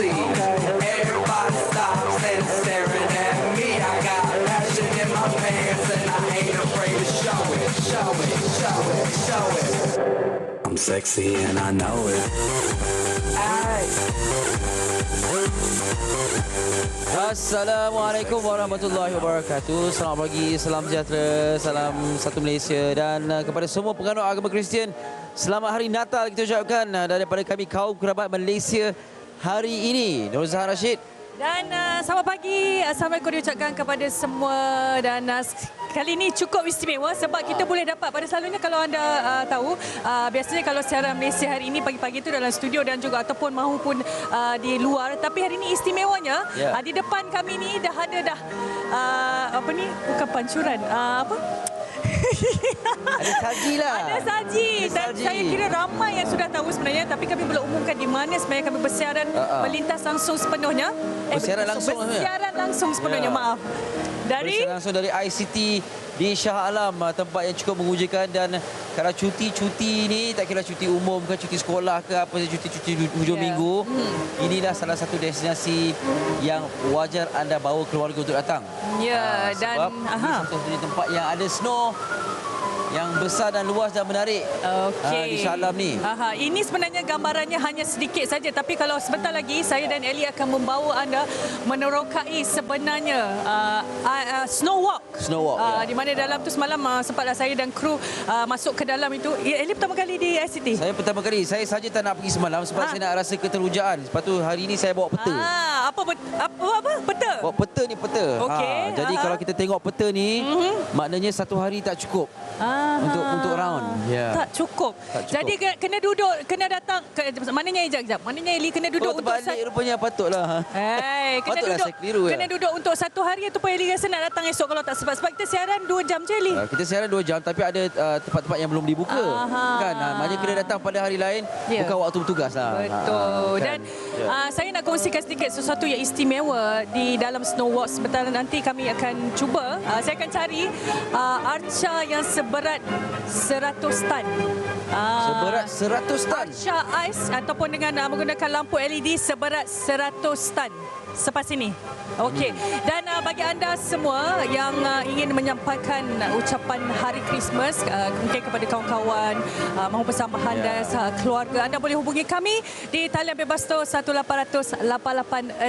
see. Everybody stops and staring at me. I got passion in my pants and I ain't afraid to show it, show it, show it, show it. I'm sexy and I know it. Assalamualaikum warahmatullahi wabarakatuh. Selamat pagi, salam sejahtera, salam satu Malaysia dan kepada semua penganut agama Kristian, selamat hari Natal kita ucapkan daripada kami kaum kerabat Malaysia hari ini. Nur Zahar Rashid. Dan selamat pagi, Assalamualaikum diucapkan kepada semua dan kali ini cukup istimewa sebab kita boleh dapat, pada selalunya kalau anda tahu, biasanya kalau siaran Malaysia hari ini pagi-pagi itu dalam studio dan juga ataupun mahupun di luar, tapi hari ini istimewanya di depan kami ni dah ada apa ni, bukan pancuran, apa? Ada saji lah. Ada saji. Dan saya kira ramai yang sudah tahu sebenarnya, tapi kami belum umumkan di mana sebenarnya kami bersiaran melintas langsung sepenuhnya. Bersiaran langsung bersiaran langsung sepenuhnya, maaf. Dari bersiaran langsung dari ICT di Shah Alam, tempat yang cukup mengujakan. Dan kalau cuti-cuti ni, tak kira cuti umum ke, cuti sekolah ke, apa cuti-cuti hujung minggu, inilah salah satu destinasi yang wajar anda bawa keluarga untuk datang. Ya, dan sebab ini satu-satunya tempat yang ada snow yang besar dan luas dan menarik di Shah Alam ni. Ini sebenarnya gambarannya hanya sedikit saja, tapi kalau sebentar lagi saya dan Ellie akan membawa anda menerokai sebenarnya snow walk. Di mana dalam tu semalam sempatlah saya dan kru masuk ke dalam itu. Ellie pertama kali di ICT. Saya pertama kali. Saya saja tak nak pergi semalam sebab saya nak rasa keterujaan. Lepas tu hari ni saya bawa peta. Apa peta? Bawa peta ni, peta. Jadi kalau kita tengok peta ni, maknanya satu hari tak cukup. Untuk round. Tak cukup. Jadi kena duduk, kena datang. Mananya Ijak? Mananya Eli kena duduk untuk terbalik rupanya, patutlah. Patutlah saya keliru. Kena duduk untuk satu hari ataupun Eli rasa nak datang esok kalau tak sebab kita siaran 2 jam je Eli. Kita siaran 2 jam tapi ada tempat-tempat yang belum dibuka. Kan? Maknanya kena datang pada hari lain, bukan waktu bertugas lah. Betul. Dan saya nak kongsikan sedikit sesuatu yang istimewa di dalam Snow Walk. Sebentar nanti kami akan cuba. Saya akan cari arca yang seberat 100 tan. Seberat 100 tan. Arca ais ataupun dengan menggunakan lampu LED seberat 100 tan. Sepas ini. Okey. Dan bagi anda semua yang ingin menyampaikan ucapan Hari Christmas mungkin kepada kawan-kawan maupun sambahan dan keluarga, anda boleh hubungi kami di talian bebas tu 1800 886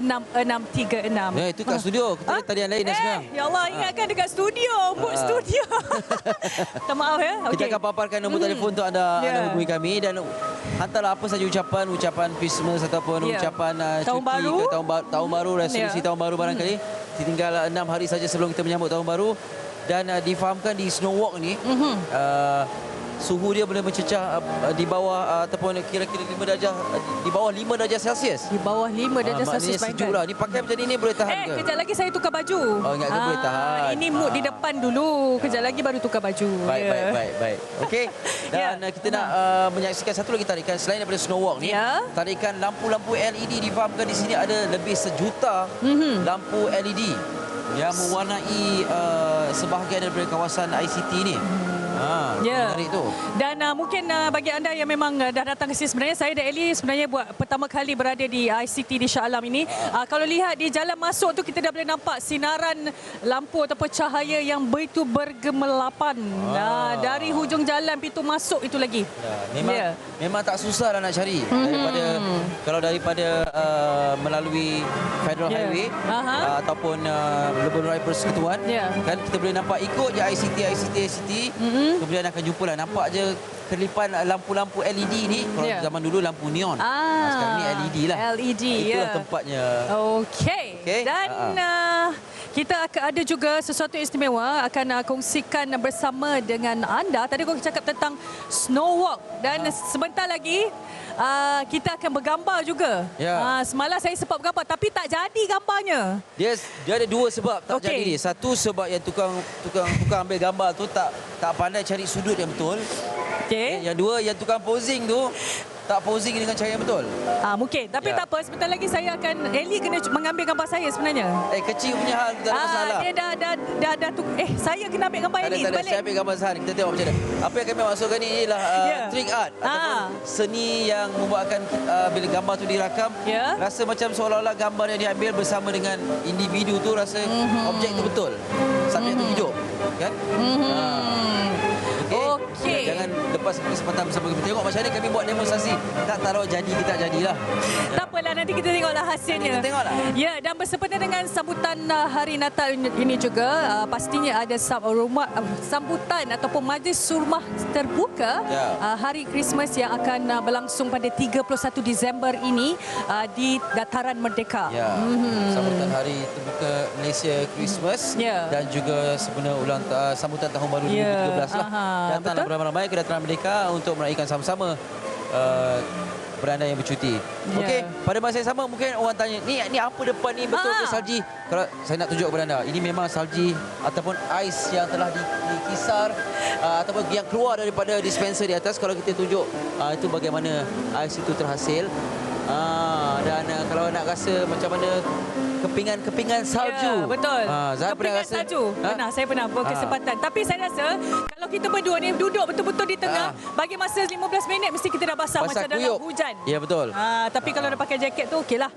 6636. Ya, itu kat studio. Kita ada talian lain dah sekarang. Ya Allah, ingatkan dekat studio, book studio. Minta maaf ya. Kita akan paparkan nombor telefon untuk anda hubungi kami dan hantarlah apa saja ucapan Christmas ataupun ucapan tahun cuti baru. ke tahun baru, resolusi tahun baru barangkali. Tinggal 6 hari saja sebelum kita menyambut tahun baru. Dan difahamkan di Snow Walk ni suhu dia boleh mencecah di bawah ataupun kira-kira 5 darjah, di bawah 5 darjah Celsius. Di bawah 5 darjah Celsius. Maknanya sejuk lah. Ni pakai macam ni boleh tahan ke? Kejap lagi saya tukar baju. Ingat ke boleh tahan. Ini mood di depan dulu. Kejap lagi baru tukar baju. Baik. Okey. Dan kita nak menyaksikan satu lagi tarikan selain daripada Snow Walk ni. Tarikan lampu-lampu LED. Difahamkan di sini ada lebih 1 juta lampu LED yang mewarnai sebahagian daripada kawasan ICT ni. Menarik tu. Dan mungkin bagi anda yang memang dah datang ke sini, sebenarnya saya dan Ellie sebenarnya buat pertama kali berada di ICT di Shah Alam ini. Kalau lihat di jalan masuk tu kita dah boleh nampak sinaran lampu ataupun cahaya yang begitu bergemelapan. Dari hujung jalan pintu masuk itu lagi. Memang tak susah lah nak cari. Daripada melalui Federal Highway ataupun Lebuh Raya Persekutuan, kan kita boleh nampak ikut je ICT. Kemudian akan jumpa lah, nampak je kelipan lampu-lampu LED ni. Kalau zaman dulu lampu neon. Sekarang ni LED lah. LED. Itulah tempatnya. Okey. Dan kita akan ada juga sesuatu istimewa akan kongsikan bersama dengan anda. Tadi aku cakap tentang Snow Walk dan sebentar lagi kita akan bergambar juga. Semalam saya sempat bergambar tapi tak jadi gambarnya. Dia ada 2 sebab tak jadi ni. Satu sebab yang tukang ambil gambar tu tak pandai cari sudut yang betul. Yang 2, yang tukang posing tu tak posing dengan cahaya yang betul. Mungkin. Tapi Ya. tak apa. Sebentar lagi saya akan... Ellie kena mengambil gambar saya sebenarnya. Kecil punya hal tak ada masalah. Dia dah saya kena ambil gambar Tak ada, Ellie tak ada. balik. Saya ambil gambar Zahan. Kita tengok macam mana. Apa yang kami maksudkan ni ialah trick art ataupun seni yang membuatkan bila gambar tu dirakam, Ya. rasa macam seolah-olah gambar yang diambil bersama dengan individu tu, rasa objek tu betul. Subjek tu hidup. Kan? Okey. Jangan lepas kesempatan bersama kami. Tengok macam mana kami buat demonstrasi. Tak taruh jadi, kita jadilah. Tak apalah, nanti kita tengoklah hasilnya. Kita tengoklah. Ya, dan bersempena dengan sambutan Hari Natal ini juga, pastinya ada sambutan ataupun majlis surmah terbuka Hari Christmas yang akan berlangsung pada 31 Disember ini di Dataran Merdeka. Ya. Sambutan Hari Terbuka Malaysia Christmas dan juga sempena sambutan Tahun Baru 2013 lah. Datanglah beramai-ramai ke Dataran Merdeka untuk meraihkan sama-sama beranda yang bercuti. Okey, pada masa yang sama mungkin orang tanya, ni apa depan ni, betul ke salji? Kalau saya nak tunjuk kepada anda, ini memang salji ataupun ais yang telah dikisar ataupun yang keluar daripada dispenser di atas. Kalau kita tunjuk itu bagaimana ais itu terhasil. Dan kalau nak rasa macam mana kepingan salju. Ya, betul. Zahar pernah rasa? Salju. Pernah, saya pernah berkesempatan. Tapi saya rasa kalau kita berdua ni duduk betul-betul di tengah, bagi masa 15 minit mesti kita dah basah macam dalam hujan. Ya, betul. Tapi kalau dah pakai jaket tu okeylah.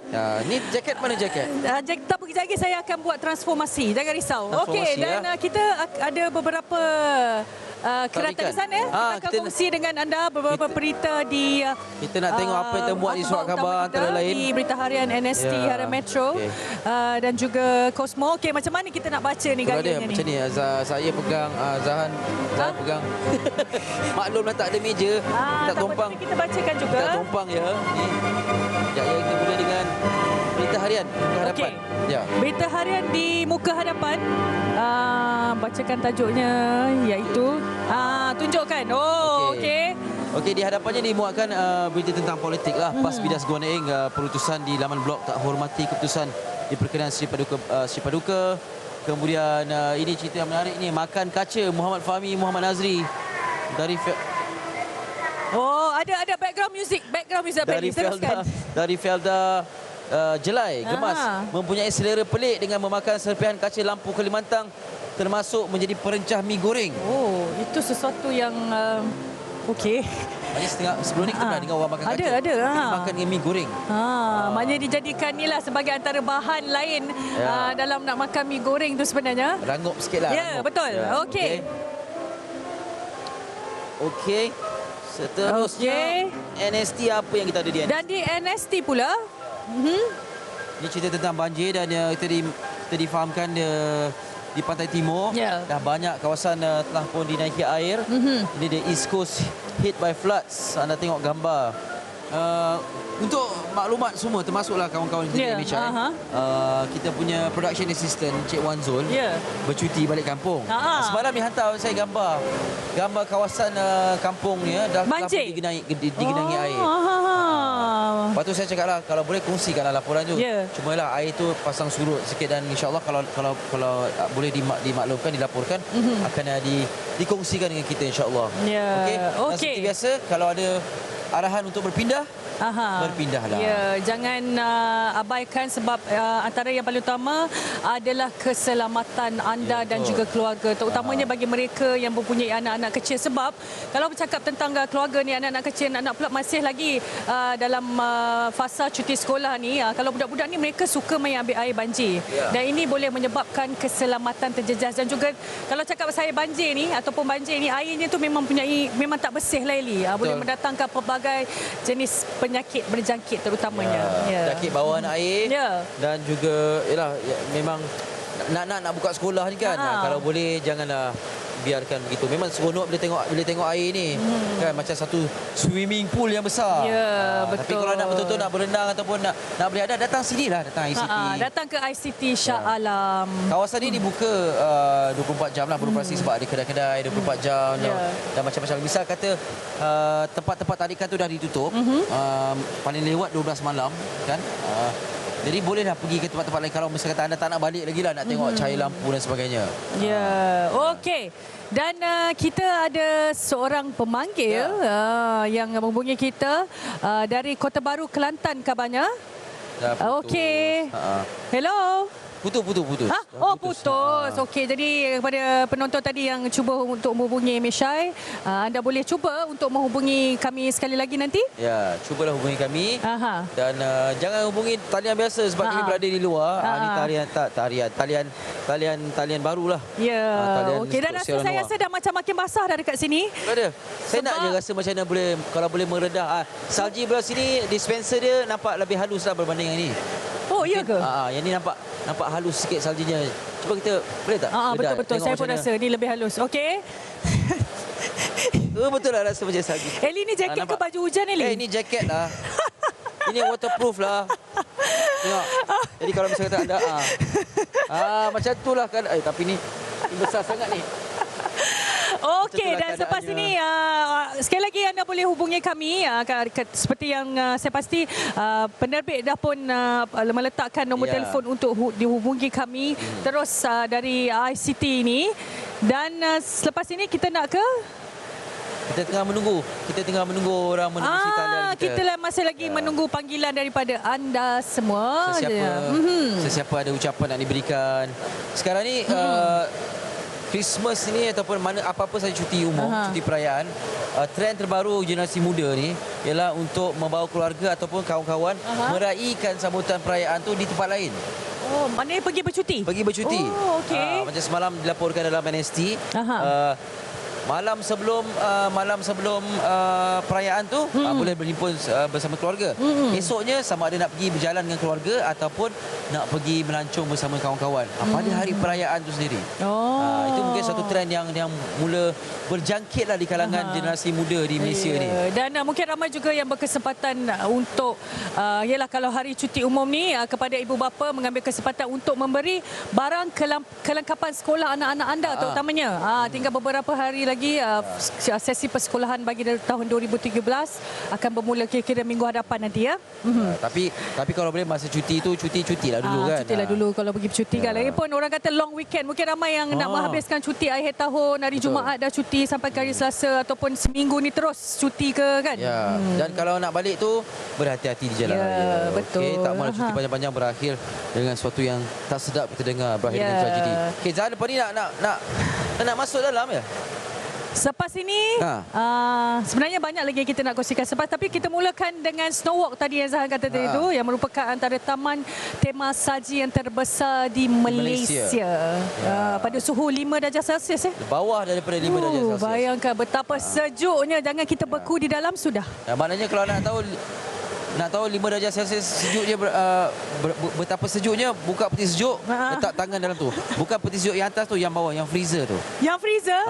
Ni jaket mana jaket? Tak pergi lagi, saya akan buat transformasi. Jangan risau. Okey, dan kita ada beberapa kereta di sana. Kita akan kongsi dengan anda beberapa berita di... Kita nak tengok apa yang terbuat di surat khabar antara lain. Di Berita Harian NST, Harian Metro dan juga Cosmo. Okey, macam mana kita nak baca ni gayanya ni? Macam ni, saya pegang, Zahan pegang. Maklumlah tak ada meja. Kita tumpang. Kita bacakan juga. Kita tumpang ya. Ni. Ya, kita mula dengan Berita Harian Muka Hadapan. Ya. Berita Harian di Muka Hadapan. Bacakan tajuknya, iaitu tunjukkan. Okey. Okey, di hadapannya dimuatkan berita tentang politik lah. PAS Bidas Guan Eng, perutusan di laman blog tak hormati keputusan diperkenaan Sri Paduka. Kemudian ini cerita yang menarik ni, makan kaca Muhammad Fahmi, Muhammad Nazri dari ada background music dari Felda Jelai gemas mempunyai selera pelik dengan memakan serpihan kaca lampu Kalimantan, termasuk menjadi perencah mi goreng. Itu sesuatu yang okey. Maknanya sebelum ni kita pernah dengar orang makan kaca. Ada. Makan dengan mi goreng. Maknanya dijadikan ni lah sebagai antara bahan lain dalam nak makan mi goreng tu sebenarnya. Rangup sikit lah. Ya, betul. Okey. Seterusnya NST, apa yang kita ada di NST? Dan di NST pula ini cerita tentang banjir dan kita difahamkan di Pantai Timur dah banyak kawasan telah pun dinaiki air. Ini the East Coast hit by floods. Anda tengok gambar. Untuk maklumat semua, termasuklah kawan-kawan kita di MHI, kita punya production assistant Cik Wan Zul bercuti balik kampung. Semalam dia hantar saya gambar kawasan kampung ni dah digenangi air. Lepas tu saya cakaplah, kalau boleh kongsikanlah laporan tu. Cumalah air tu pasang surut sikit dan insya-Allah kalau boleh dimaklumkan, dilaporkan, akan dikongsikan dengan kita insya-Allah. Okey. Seperti biasa, kalau ada arahan untuk berpindah, berpindahlah. Ya, jangan abaikan sebab antara yang paling utama adalah keselamatan anda dan juga keluarga, terutamanya bagi mereka yang mempunyai anak-anak kecil. Sebab kalau bercakap tentang keluarga ni, anak-anak kecil, anak-anak pula masih lagi dalam fasa cuti sekolah ni, kalau budak-budak ni mereka suka main ambil air banjir. Dan ini boleh menyebabkan keselamatan terjejas. Dan juga kalau cakap pasal banjir ni ataupun banjir ni, airnya tu memang tak bersih Laili. Boleh mendatangkan pelbagai jenis penyakit berjangkit terutamanya. Penyakit bawaan air dan juga memang nak buka sekolah ni kan. Kalau boleh janganlah biarkan begitu. Memang seronok bila tengok air ni kan, macam satu swimming pool yang besar. Betul. Tapi kalau nak betul-betul nak berenang ataupun nak beriadah, datang sinilah, datang ICT. Datang ke ICT Shah Alam. Kawasan ni dibuka 24 jam lah beroperasi sebab ada kedai-kedai 24 jam dan macam-macam. Misal kata tempat-tempat tarikan tu dah ditutup, paling lewat 12 malam kan. Jadi bolehlah pergi ke tempat-tempat lain kalau misalnya kata anda tak nak balik lagi lah, nak tengok cahaya lampu dan sebagainya. Ya, okey. Dan kita ada seorang pemanggil yang menghubungi kita dari Kota Baru, Kelantan kabarnya. Okey. Hello. Putus. Ha? Oh, putus. Okey, jadi kepada penonton tadi yang cuba untuk menghubungi Mishai, anda boleh cuba untuk menghubungi kami sekali lagi nanti. Ya, cubalah hubungi kami. Aha. Dan jangan hubungi talian biasa sebab kami berada di luar. Ni talian barulah. Ya. Okey, dan rasa saya luar. rasa dah macam makin basah dah dekat sini. Ada. Saya nak je rasa macam mana boleh, kalau boleh meredah. Salji belah sini, dispenser dia nampak lebih halus lah berbanding yang ni. Oh, iya ke? Yang ni nampak halus sikit saljinya. Cuba kita, boleh tak? Betul-betul. Saya pun rasa ni lebih halus. Okey. Betul lah rasa macam salji. Eli ni jaket ke baju hujan, Eli? Ini jaket lah. Ini waterproof lah. Tengok. Jadi kalau misalnya kata ada macam tu lah kan. Tapi ni besar sangat ni. Okey, dan selepas ini sekali lagi anda boleh hubungi kami seperti yang saya pasti penerbit dah pun meletakkan nombor telefon untuk dihubungi kami terus dari ICT ini. Dan selepas ini kita nak ke Kita tengah menunggu orang menerusi talian kita. Kita masih lagi menunggu panggilan daripada anda semua. Sesiapa ada ucapan nak diberikan. Sekarang ni Christmas ni ataupun mana apa-apa saja cuti umum, cuti perayaan, trend terbaru generasi muda ni ialah untuk membawa keluarga ataupun kawan-kawan meraihkan sambutan perayaan tu di tempat lain. Oh, maknanya pergi bercuti? Pergi bercuti. Oh, okey. Macam semalam dilaporkan dalam NST. Malam sebelum perayaan tu boleh berhimpun bersama keluarga. Esoknya sama ada nak pergi berjalan dengan keluarga ataupun nak pergi melancong bersama kawan-kawan pada hari perayaan tu sendiri. Itu mungkin satu trend yang mula berjangkit lah di kalangan generasi muda di Malaysia ni. Dan mungkin ramai juga yang berkesempatan untuk ialah kalau hari cuti umum ni kepada ibu bapa mengambil kesempatan untuk memberi barang kelengkapan sekolah anak-anak anda terutamanya. Tinggal beberapa hari lagi sesi persekolahan bagi tahun 2013 akan bermula kira-kira minggu hadapan nanti ya. Tapi kalau boleh masa cuti tu cutilah dulu kan. Cutilah dulu kalau pergi bercuti kan. Lagipun orang kata long weekend. Mungkin ramai yang nak menghabiskan cuti akhir tahun, hari Jumaat dah cuti sampai hari Selasa ataupun seminggu ni terus cuti ke kan. Ya. Dan kalau nak balik tu berhati-hati di jalan raya. Betul. Okey, tak mahu cuti panjang-panjang berakhir dengan sesuatu yang tak sedap kita dengar, berakhir dengan tragedi. Okey, Zahar lepas ni nak masuk dalam ya? Selepas ini, sebenarnya banyak lagi yang kita nak kongsikan selepas. Tapi kita mulakan dengan Snow Walk tadi yang Zahan kata tadi itu, yang merupakan antara taman tema salji yang terbesar di Malaysia. Pada suhu 5 darjah Celsius. Bawah daripada 5 darjah Celsius. Bayangkan betapa sejuknya. Jangan kita beku di dalam sudah. Maknanya kalau nak tahu 5 darjah Celsius sejuknya betapa sejuknya, buka peti sejuk, letak tangan dalam tu. Bukan peti sejuk yang atas tu, yang bawah, yang freezer tu. Yang freezer?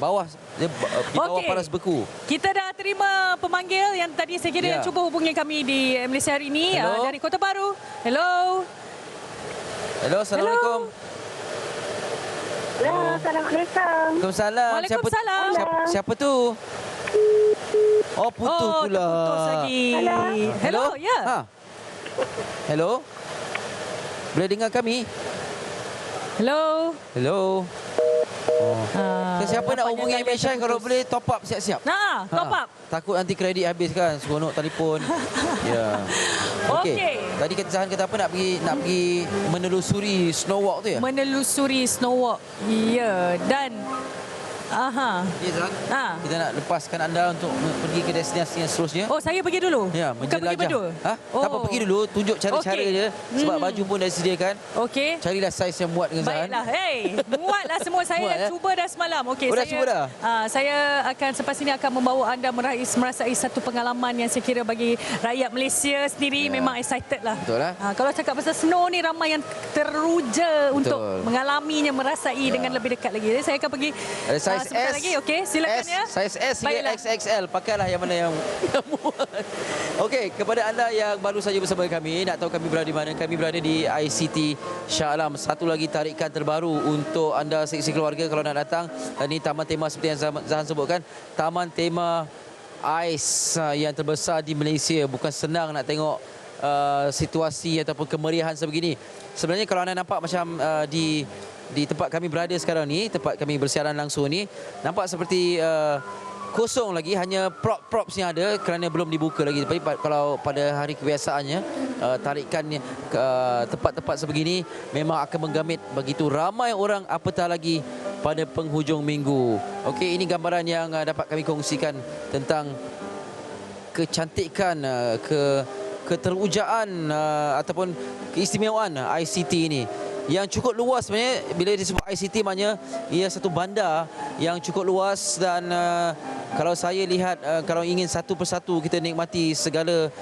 Bawah, di bawah paras beku. Kita dah terima pemanggil yang tadi saya kira cuba hubungi kami di Malaysia hari ini dari Kota Baru. Hello. Assalamualaikum. Hello, Assalamualaikum. Waalaikumsalam. Waalaikumsalam. Siapa tu? Oh, putus pula. Putus lagi. Hello, ya. Hello. Boleh dengar kami? Hello. Siapa nak hubungi Mishai kalau boleh top up siap-siap. Top up. Takut nanti kredit habis kan, seronok telefon. Okey. Tadi kata Zahan kata apa, nak pergi menelusuri Snow Walk tu ya? Menelusuri Snow Walk. Ya, dan Zahan. Kita nak lepaskan anda untuk pergi ke destinasi yang seterusnya. Oh, saya pergi dulu? Ya, bukan pergi berdua? Tak apa, pergi dulu, tunjuk cara-cara dia. Sebab baju pun dah disediakan. Okey. Carilah saiz yang muat dengan Zahan. Baiklah, muatlah semua. Saya dah cuba dah semalam. Okey, dah cuba dah? Saya akan selepas ini akan membawa anda merasai satu pengalaman yang saya kira bagi rakyat Malaysia sendiri memang excited lah. Betul lah. Kalau cakap pasal snow ni, ramai yang teruja untuk mengalaminya, merasai dengan lebih dekat lagi. Jadi saya akan pergi ada saiz S lagi. Okey, silakan ya. Saiz S hingga XXL. Pakailah yang mana yang muat. Okey, kepada anda yang baru saja bersama kami, nak tahu kami berada di mana? Kami berada di ICT Shah Alam. Satu lagi tarikan terbaru untuk anda seksi keluarga kalau nak datang. Ini taman tema seperti yang Zahan sebutkan, taman tema ais yang terbesar di Malaysia. Bukan senang nak tengok situasi ataupun kemeriahan sebegini. Sebenarnya kalau anda nampak macam di tempat kami berada sekarang ni, tempat kami bersiaran langsung ni, nampak seperti kosong lagi, hanya props yang ada kerana belum dibuka lagi. Tapi kalau pada hari kebiasaannya, tarikan tempat-tempat sebegini memang akan menggamit begitu ramai orang, apatah lagi pada penghujung minggu. Okey, ini gambaran yang dapat kami kongsikan tentang kecantikan, keterujaan ataupun keistimewaan ICT ini yang cukup luas. Sebenarnya bila disebut ICT maknanya ia satu bandar yang cukup luas, dan kalau saya lihat, kalau ingin satu persatu kita nikmati segala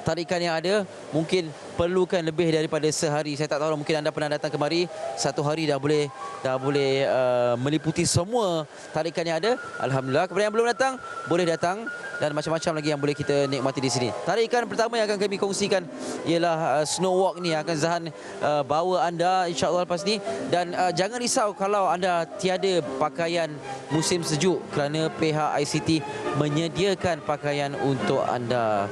tarikan yang ada, mungkin perlukan lebih daripada sehari. Saya tak tahu, mungkin anda pernah datang kemari, satu hari dah boleh meliputi semua tarikan yang ada. Alhamdulillah. Kepada yang belum datang, boleh datang, dan macam-macam lagi yang boleh kita nikmati di sini. Tarikan pertama yang akan kami kongsikan ialah Snow Walk ni, akan Zahan bawa anda insya-Allah lepas ni. Dan jangan risau kalau anda tiada pakaian musim sejuk, kerana pihak ICT menyediakan pakaian untuk anda.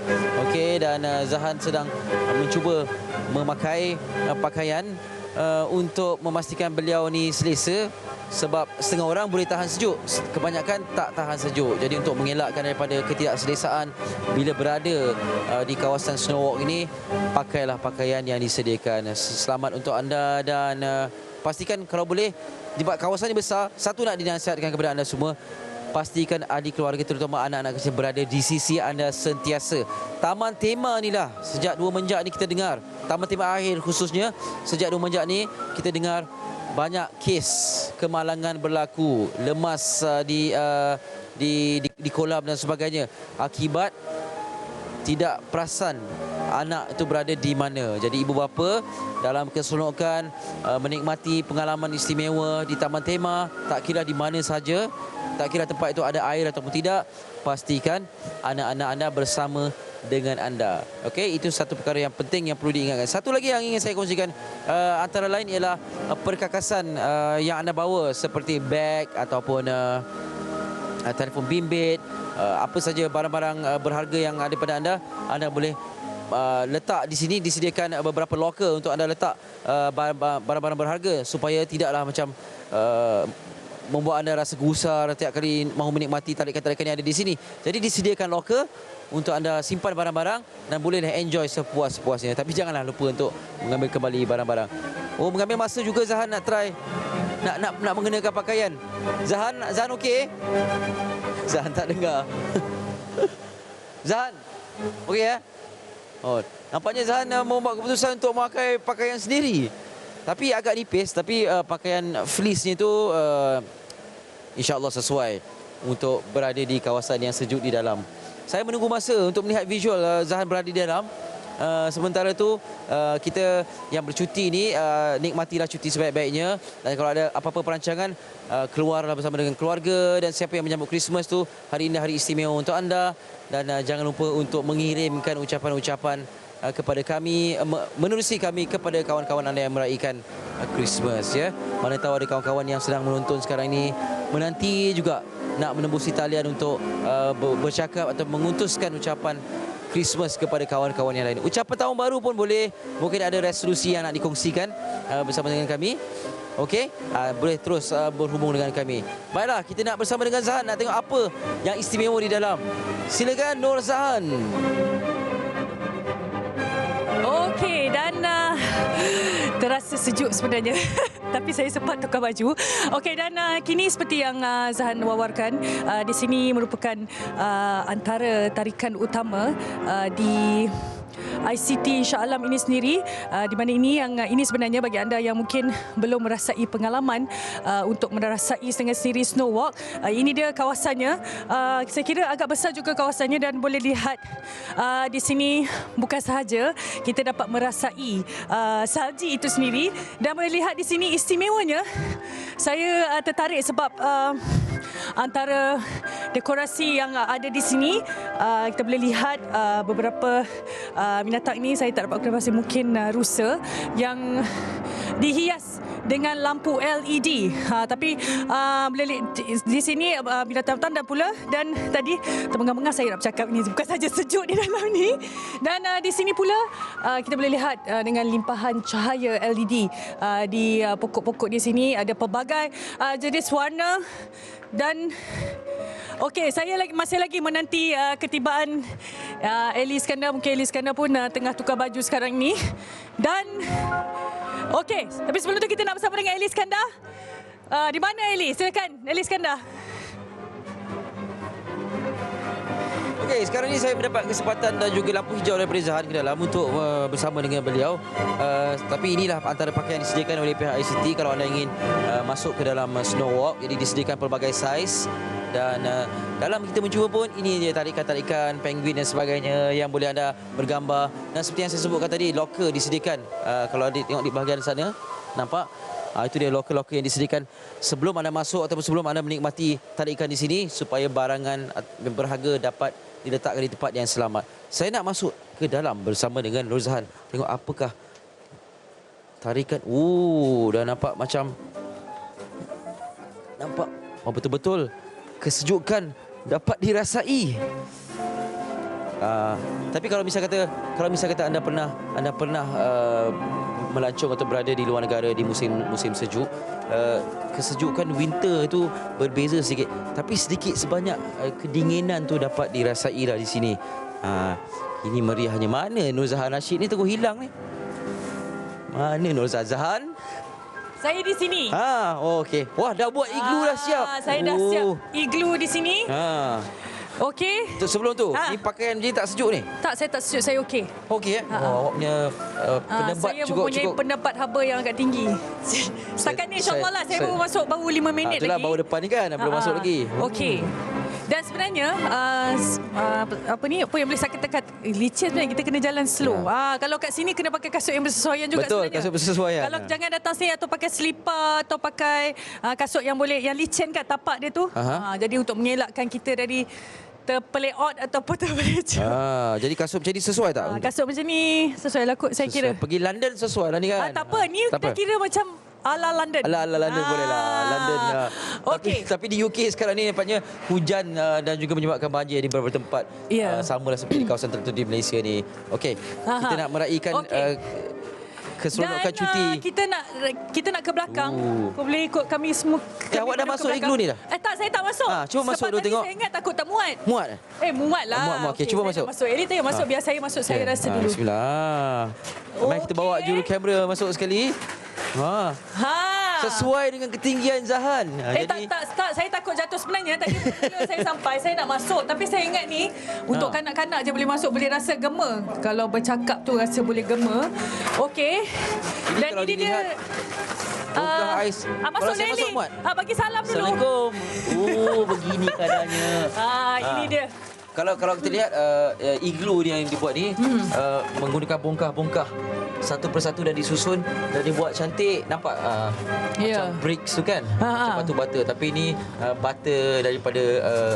Okey, dan Zahan sedang mencuba memakai pakaian untuk memastikan beliau ni selesa, sebab setengah orang boleh tahan sejuk, kebanyakan tak tahan sejuk. Jadi untuk mengelakkan daripada ketidakselesaan bila berada di kawasan Snow Walk ini, pakailah pakaian yang disediakan. Selamat untuk anda, dan pastikan kalau boleh, di kawasan ini besar, satu nak dinasihatkan kepada anda semua, pastikan ahli keluarga terutama anak-anak kecil berada di sisi anda sentiasa. Taman tema ni lah, sejak 2 menjak ni kita dengar, taman tema akhir khususnya, sejak 2 menjak ni kita dengar banyak kes kemalangan berlaku, lemas di kolam dan sebagainya, akibat tidak perasan anak itu berada di mana. Jadi ibu bapa dalam keseronokan menikmati pengalaman istimewa di taman tema, tak kira di mana saja, tak kira tempat itu ada air ataupun tidak, pastikan anak-anak anda bersama dengan anda. Okey, itu satu perkara yang penting yang perlu diingatkan. Satu lagi yang ingin saya kongsikan antara lain ialah perkakasan yang anda bawa, seperti beg ataupun telefon bimbit, apa saja barang-barang berharga yang ada pada anda boleh letak di sini. Disediakan beberapa locker untuk anda letak barang-barang berharga, supaya tidaklah macam membuat anda rasa gusar setiap kali mahu menikmati tarikan-tarikan yang ada di sini. Jadi disediakan locker untuk anda simpan barang-barang dan bolehlah enjoy sepuas-puasnya. Tapi janganlah lupa untuk mengambil kembali barang-barang. Oh, mengambil masa juga Zahan nak try nak mengenakan pakaian. Zahan okey? Zahan tak dengar. Zahan, okey ya? Oh, nampaknya Zahan membuat keputusan untuk memakai pakaian sendiri. Tapi agak nipis, tapi pakaian fleece-nya tu insya-Allah sesuai untuk berada di kawasan yang sejuk di dalam. Saya menunggu masa untuk melihat visual Zahan berada di dalam. Sementara tu kita yang bercuti ni nikmatilah cuti sebaik-baiknya, dan kalau ada apa-apa perancangan, keluarlah bersama dengan keluarga, dan siapa yang menyambut Christmas tu, hari ini hari istimewa untuk anda. Dan jangan lupa untuk mengirimkan ucapan-ucapan kepada kami, menerusi kami kepada kawan-kawan anda yang meraihkan Christmas ya. Mana tahu ada kawan-kawan yang sedang menonton sekarang ini menanti juga nak menembusi talian untuk bercakap atau mengutuskan ucapan Christmas kepada kawan-kawan yang lain. Ucapan tahun baru pun boleh, mungkin ada resolusi yang nak dikongsikan bersama dengan kami. Okey, boleh terus berhubung dengan kami. Baiklah, kita nak bersama dengan Zahan, nak tengok apa yang istimewa di dalam. Silakan Nur Zahan. Okey, dan terasa sejuk sebenarnya. Tapi saya sempat tukar baju. Okey, dan kini seperti yang Zahan wawarkan, di sini merupakan antara tarikan utama di ICT Shah Alam ini sendiri, di mana ini sebenarnya bagi anda yang mungkin belum merasai pengalaman untuk merasai dengan sendiri Snow Walk, ini dia kawasannya. Saya kira agak besar juga kawasannya, dan boleh lihat di sini bukan sahaja kita dapat merasai salji itu sendiri, dan boleh lihat di sini istimewanya. Saya tertarik sebab antara dekorasi yang ada di sini, kita boleh lihat beberapa binatang ini saya tak dapat konfirmasi, mungkin rusa yang dihias dengan lampu LED. Tapi di sini binatang hutan dan pula, dan tadi terbengang-bengang saya nak bercakap ini bukan saja sejuk di dalam ni. Dan di sini pula kita boleh lihat dengan limpahan cahaya LED di pokok-pokok di sini ada pelbagai jenis warna. Dan okey, saya masih lagi menanti ketibaan Ali Iskandar. Mungkin Ali Iskandar pun tengah tukar baju sekarang ni. Dan okey, tapi sebelum tu kita nak bersama dengan Ali Iskandar. Di mana Ali? Silakan Ali Iskandar. Okey, sekarang ni saya mendapat kesempatan dan juga lampu hijau daripada Zahan ke dalam untuk bersama dengan beliau. Tapi inilah antara pakaian yang disediakan oleh pihak ICT kalau anda ingin masuk ke dalam Snow Walk. Jadi disediakan pelbagai saiz. Dan dalam kita mencuba pun, ini dia tarikan-tarikan penguin dan sebagainya yang boleh anda bergambar. Dan seperti yang saya sebutkan tadi, locker disediakan. Kalau anda tengok di bahagian sana, nampak? Itu dia locker-locker yang disediakan sebelum anda masuk ataupun sebelum anda menikmati tarikan di sini supaya barangan berharga dapat diletakkan di tempat yang selamat. Saya nak masuk ke dalam bersama dengan Rozhan. Tengok apakah tarikan. Dah nampak macam betul-betul kesejukan dapat dirasai. Tapi kalau misal kata anda pernah melancong atau berada di luar negara di musim sejuk, kesejukan winter itu berbeza sedikit, tapi sedikit sebanyak kedinginan tu dapat dirasai lah di sini. Ini meriahnya. Mana Nur Zahan Rashid ni terus hilang ni? Mana Nur Zahan? Saya di sini. Okey. Wah, dah buat iglu dah siap. Saya dah siap iglu di sini. Okey. Sebelum tu, ni pakaian je tak sejuk ni? Tak, saya tak sejuk. Saya okey. Okey. Awak punya pendapat saya cukup. mempunyai pendapat haba yang agak tinggi. Setakat ni insyaAllah lah. Saya baru masuk baru 5 minit itulah lagi. Baru depan ni kan, belum masuk lagi. Okey. Dan sebenarnya apa yang boleh saya katakan, licin sebenarnya kita kena jalan slow. Kalau kat sini kena pakai kasut yang bersesuaian juga. Betul, sebenarnya. kasut bersesuaian. Kalau jangan datang sini atau pakai selipar atau pakai kasut yang licin kat tapak dia tu. Jadi untuk mengelakkan kita dari terpeleot ataupun terpelecah. Jadi kasut macam ni sesuai tak? Kasut macam ni sesuai lah kot saya kira. Pergi London sesuai lah ni kan? Tak apa, ni dah kira macam ala London. Ala London boleh lah. London. Okey. Tapi di UK sekarang ni nampaknya hujan dan juga menyebabkan banjir di beberapa tempat. Sama lah seperti di kawasan tertentu di Malaysia ni. Okey. Kita nak meraihkan keseronokan cuti. Kita nak ke belakang. Kau boleh ikut kami semua. Awak dah masuk iglu ni dah? Tak, saya tak masuk. Cuba masuk dulu tengok. Saya ingat takut tak muat. Muat? Muat lah. Muat. Okey, cuba masuk. Eli tengok masuk. Biar saya masuk, saya rasa dulu. Bismillah. Mari kita bawa juru kamera masuk sekali. Sesuai dengan ketinggian Zahan. Tak, saya takut jatuh sebenarnya. Tadi bila saya sampai, saya nak masuk. Tapi saya ingat ni, untuk kanak-kanak je boleh masuk, boleh rasa gema. Kalau bercakap tu rasa boleh gema. Okey. Dan kalau ini dia... Buka ais. Masuk Nelly. Bagi salam dulu. Assalamualaikum. Begini keadaannya. Ini dia. Kalau kita lihat iglu ni yang dibuat ni menggunakan bongkah-bongkah satu persatu dan disusun dan dibuat cantik, nampak macam bricks tu kan, macam batu bata, tapi ni bata daripada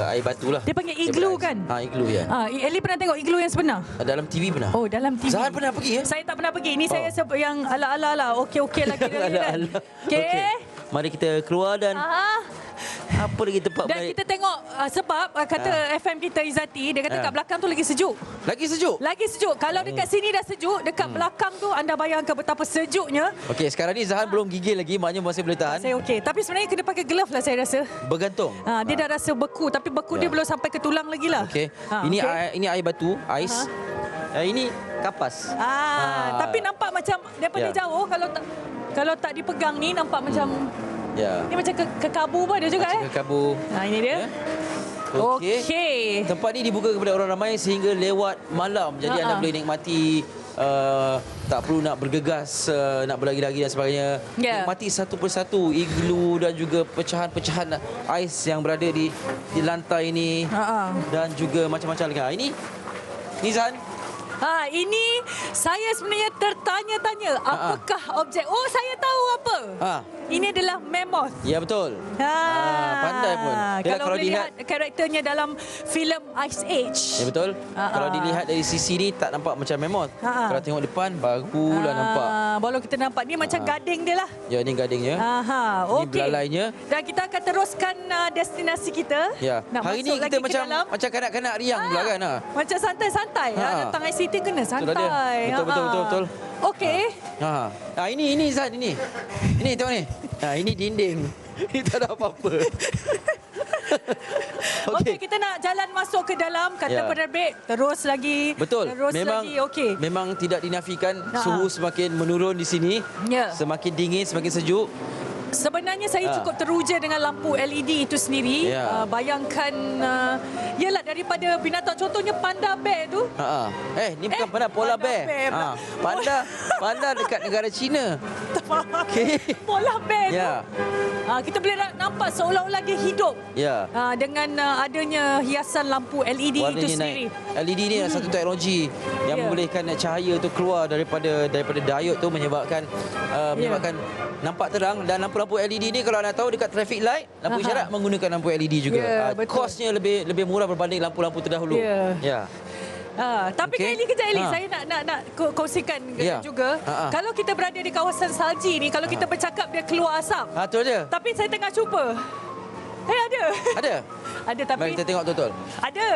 air batu lah. Dia panggil iglu kan? Iglu ya. Eli pernah tengok iglu yang sebenar? Dalam TV pernah. Dalam TV. Zahan pernah pergi ya? Saya tak pernah pergi. Ini saya yang ala-ala okey lah kira kan. Okey. Mari kita keluar dan apa lagi tempat dan baik? kita tengok sebab kata FM kita Izzati, dia kata kat belakang tu lagi sejuk. Lagi sejuk? Lagi sejuk. Kalau dekat sini dah sejuk, dekat belakang tu anda bayangkan betapa sejuknya. Okey, sekarang ni Zahan belum gigil lagi, maknanya masih boleh tahan. Saya okey. Tapi sebenarnya kena pakai glove lah saya rasa. Bergantung. Dia dah rasa beku, tapi beku dia belum sampai ke tulang lagi lah. Okey. Ini air batu, ais. Ini kapas. Tapi nampak macam daripada jauh kalau tak dipegang ni nampak macam ni macam kekabu pun ada juga kekabu. Ini dia. Okey. Tempat ni dibuka kepada orang ramai sehingga lewat malam. Jadi anda boleh nikmati tak perlu nak bergegas nak berlagi-lagi dan sebagainya. Nikmati satu persatu iglu dan juga pecahan-pecahan ais yang berada di lantai ini. Dan juga macam-macam lagi. Ini Zahan. Ini saya sebenarnya tertanya-tanya apakah objek. Saya tahu apa. ini adalah mammoth. Ya, betul. Pandai pun. Kalau melihat karakternya dalam filem Ice Age. Ya, betul. Kalau dilihat dari sisi ni tak nampak macam mammoth. Kalau tengok depan barulah nampak. Baru kita nampak ni macam gading dia lah. Ya, ni gadingnya. Ini belalainya. Dan kita akan teruskan destinasi kita. Ya. Hari ni kita macam kanak-kanak riang pula kan. Macam santai-santai. Datang ICT kena santai. Betul. Okey. Ini Zan, ini. Ini tengok ni. Ini dinding. Ini tak ada apa-apa. Okey, kita nak jalan masuk ke dalam kata penerbit, terus lagi. Betul. Terus lagi. Okey. Memang tidak dinafikan suhu semakin menurun di sini. Ya. Semakin dingin, semakin sejuk. Sebenarnya saya cukup teruja dengan lampu LED itu sendiri. Bayangkan, yalah daripada binatang contohnya panda bear tu. Ni bukan panda, polar bear. Panda dekat negara China. Okay. Polar bear tu. Ya. Kita boleh nampak seolah-olah dia hidup. Ya. Dengan adanya hiasan lampu LED warnanya itu sendiri. LED ni satu teknologi yang membolehkan cahaya tu keluar daripada diode tu menyebabkan nampak terang. Dan lampu-lampu LED ni kalau anda tahu dekat traffic light, lampu isyarat menggunakan lampu LED juga. Kosnya lebih murah berbanding lampu-lampu terdahulu. Ya. Tapi kejap Eli, saya nak kongsikan juga. Kalau kita berada di kawasan salji ni, kalau kita bercakap dia keluar asap. Tu aja. Tapi saya tengah cuba. Ada. Ada tapi Mari kita tengok betul. Ada.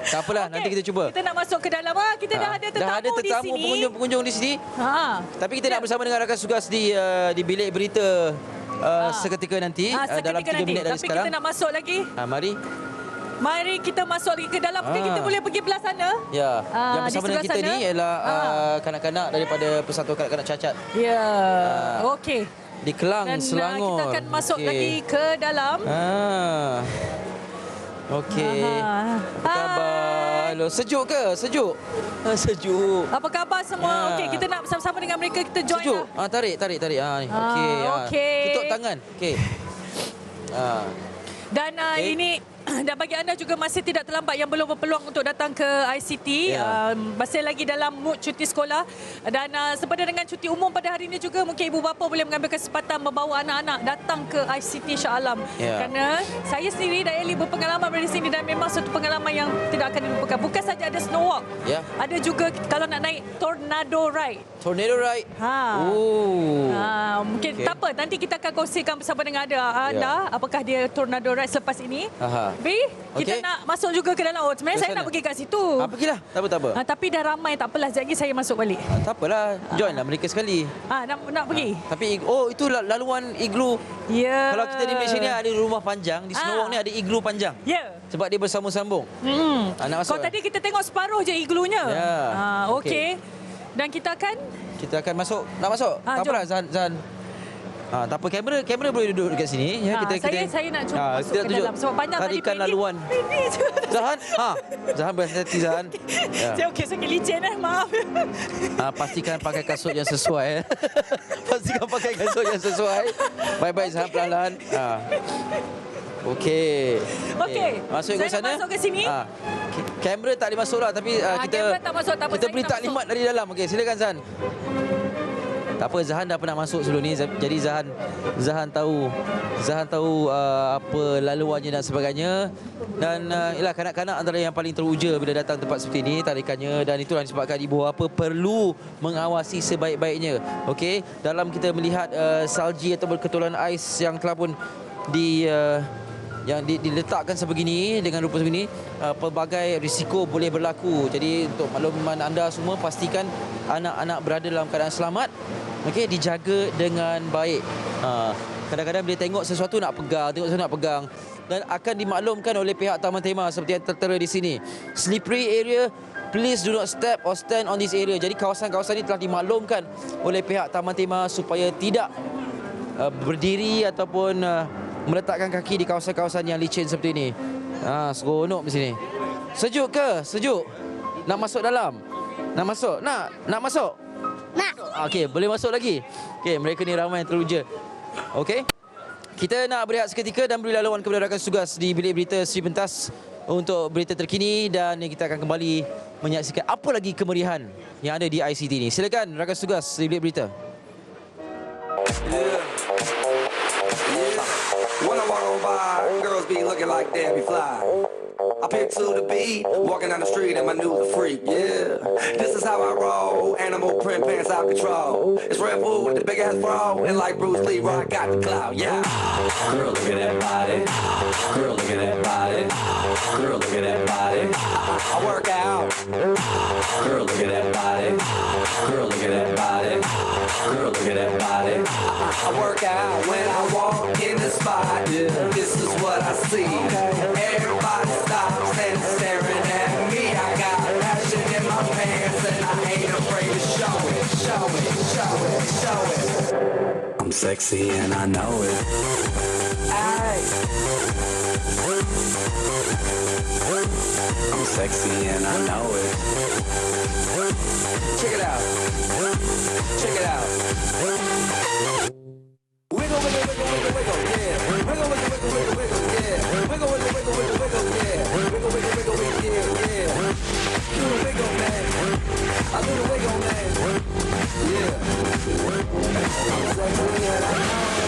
Tak apalah, nanti kita cuba. Kita nak masuk ke dalam. Kita dah ada tetamu di sini. Pengunjung di sini. Tapi kita nak bersama dengan rakan tugas di bilik berita seketika nanti dalam 3 minit dari sekarang. Tapi kita nak masuk lagi. Mari kita masuk lagi ke dalam. Mungkin kita boleh pergi belah sana. Ya. Yang bersama dengan kita ni ialah kanak-kanak daripada Persatuan Kanak-kanak Cacat. Ya. Okey. Di Kelang, Selangor. Kita akan masuk lagi ke dalam. Okey. Apa khabar? Hello. Sejuk ke? Sejuk. Sejuk. Apa khabar semua? Okey, kita nak bersama-sama dengan mereka. Kita join. Sejuk. Tarik. Okey. Tutup tangan. Okey. Dan ini dan bagi anda juga masih tidak terlambat yang belum berpeluang untuk datang ke ICT, masih lagi dalam mood cuti sekolah. Dan sepada dengan cuti umum pada hari ini juga, mungkin ibu bapa boleh mengambil kesempatan membawa anak-anak datang ke ICT Shah Alam. Kerana saya sendiri dan Eli berpengalaman di sini dan memang satu pengalaman yang tidak akan dilupakan. Bukan saja ada snow walk, ada juga kalau nak naik tornado ride. Mungkin tak apa, nanti kita akan kongsikan bersama dengan anda apakah dia tornado ride selepas ini. Kita nak masuk juga ke dalam. Sebenarnya saya nak pergi kat situ. Pergilah. Tak apa. Tapi dah ramai, tak apalah. Sekejap lagi saya masuk balik. Tak apalah. Joinlah mereka sekali. Nak pergi. Tapi itu laluan iglu. Ya. Kalau kita di Malaysia ni ada rumah panjang, di Snow Walk ni ada iglu panjang. Ya. Sebab dia bersambung-sambung. Nak masuk. Kalau tadi kita tengok separuh je iglunya. Okey. Dan kita akan masuk. Nak masuk? Tak apalah Zan. Tak apa, kamera boleh duduk dekat sini. Saya nak cuba masuk ke dalam sebab panjang tadi tarikan laluan. Zahan, Zahan berhati-hati Zahan. Saya okey, saya licin maaf. Pastikan pakai kasut yang sesuai. Pastikan pakai kasut yang sesuai. Baik-baik Zahan, pelan-pelan. Okey. Masuk ke sana. Masuk ke sini. Kamera tak boleh masuk lah, tapi kamera tak masuk, tak apa. Kita beri taklimat dari dalam. Okey, silakan Zahan. Tak apa, Zahan dah pernah masuk sebelum ni. Jadi Zahan tahu apa laluannya dan sebagainya. Dan ialah kanak-kanak antara yang paling teruja bila datang tempat seperti ini tarikannya, dan itulah disebabkan ibu bapa perlu mengawasi sebaik-baiknya. Okey, dalam kita melihat salji atau ketulan ais yang telah pun yang diletakkan sebegini dengan rupa sebegini, pelbagai risiko boleh berlaku. Jadi untuk makluman anda semua, pastikan anak-anak berada dalam keadaan selamat. Okey, dijaga dengan baik. Kadang-kadang bila tengok sesuatu nak pegang, dan akan dimaklumkan oleh pihak Taman Tema seperti yang tertera di sini. Slippery area, please do not step or stand on this area. Jadi kawasan-kawasan ini telah dimaklumkan oleh pihak Taman Tema supaya tidak berdiri ataupun meletakkan kaki di kawasan-kawasan yang licin seperti ini. Seronok di sini. Sejuk ke? Sejuk. Nak masuk dalam? Nak masuk? Nak masuk? Nak. Okey, boleh masuk lagi. Okey, mereka ni ramai yang teruja. Okey. Kita nak berehat seketika dan beri laluan kepada rakan tugas di bilik berita Sri Pentas untuk berita terkini, dan kita akan kembali menyaksikan apa lagi kemeriahan yang ada di ICT ini. Silakan rakan tugas di bilik berita. Yeah. When I walk on by, girls be looking like Debbie Fly. I pick to the beat, walking down the street and my new the freak, yeah. This is how I roll, animal print pants out control. It's Red Bull with the big ass bra, and like Bruce Lee, I got the clout, yeah. Girl, look at that body. Girl, look at that body. Girl, look at that body. I work out. Girl, look at that body. Girl, look at that body. Girl, look at that body. I work out when I walk in the spot. Yeah. This is what I see. Everybody stops and staring at me. I got passion in my pants and I ain't afraid to show it. Show it, show it, show it. I'm sexy and I know it. Aye. I'm sexy and I know it. Check it out. Check it out. Wiggle, wiggle, wiggle, wiggle, wiggle, yeah. Wiggle, wiggle, wiggle, wiggle, wiggle, yeah. Wiggle, wiggle, wiggle, wiggle, wiggle, yeah. Wiggle, wiggle, wiggle, wiggle, yeah, yeah. Do the wiggle, man. I do the wiggle, man. Yeah. I'm sexy and I know it.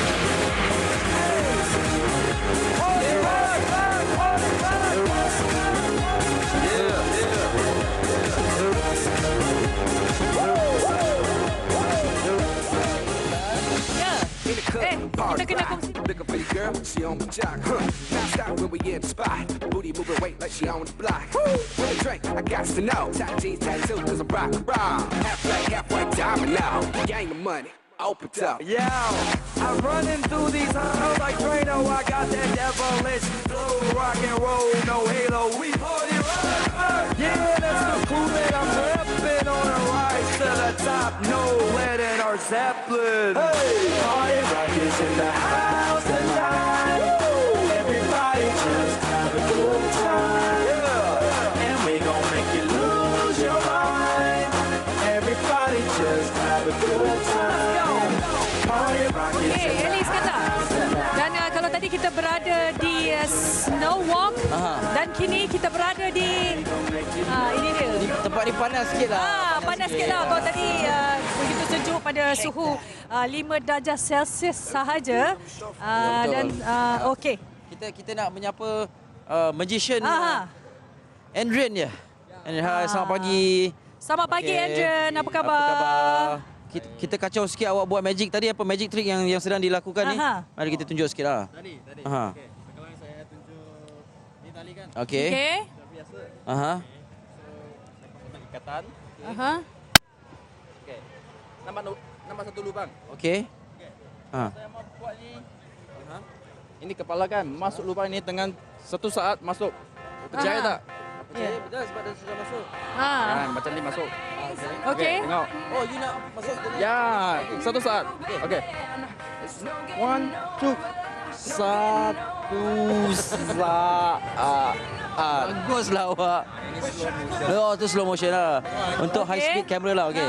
Kita kena kongsi. Looking for your girl, she on the jock, huh? Now stop when we in the spot. Booty moving weight like she on the block. With a drink, I got to know. Tight jeans, tattoo, cause I'm rock and roll. Half black, half white diamond now. Gang of money, open up. Yeah, I'm running through these halls like Drano. I got that devilish flow, rock and roll, no halo. We party rock. Yeah, that's the clue that I'm repping on a rise to the top. No lead in our Zeppelin. Hey, party rock is in the house tonight. Everybody just have a good time. Yeah, and we gon' make you lose your mind. Everybody just have a good time. Party rock is in the Elis kata. Dan kalau tadi kita berada di Snow Walk dan kini kita berada di ini dia. Di tempat ni panas sikit lah. Panas sikit lah. Kalau tadi begitu sejuk pada suhu 5 darjah Celsius sahaja. Dan okey. Kita nak menyapa magician Andrian ya. Hai, selamat pagi. Selamat pagi Andrian. Apa khabar? Apa khabar? Kita kacau sikit awak buat magic tadi, apa magic trick yang sedang dilakukan ni? Mari kita tunjuk sikit lah. Tadi. Aha. Okay. Sekarang saya tunjuk ni tali kan. Okey. Okey. Dah biasa. Aha. So saya pasang ikatan. Okey. Nampak satu lubang. Okey. Okey. Ha. Saya mau buat ni. Ini kepala kan masuk lubang ini dengan satu saat masuk. Percaya tak? Percaya betul sebab dah sudah masuk. Kan macam ni masuk. Okey. Tengok. Oh, you nak masuk ke? Ya, satu saat. Okey. 1, 2. Satu saat. Baguslah awak. Oh, tu slow motion lah. Untuk high speed camera lah. Okey.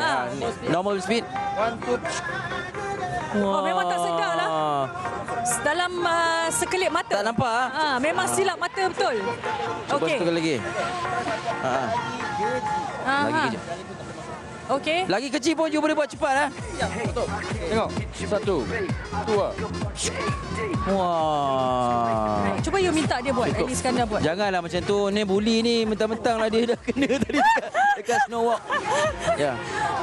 Normal speed. 1, 2. Oh, memang tak sedar lah. Dalam sekelip mata. Tak nampak? Memang silap mata betul. Cuba Okey. satu kali lagi. Lagi kejap. Okey. Lagi kecil pun you boleh buat cepat. Ya, betul. Tengok. 1, 2. Wah. Cuba you minta dia buat. Elis Iskandar buat. Janganlah macam tu. Ni bully ni mentang-mentang lah dia dah kena tadi dekat Snow Walk. Ya.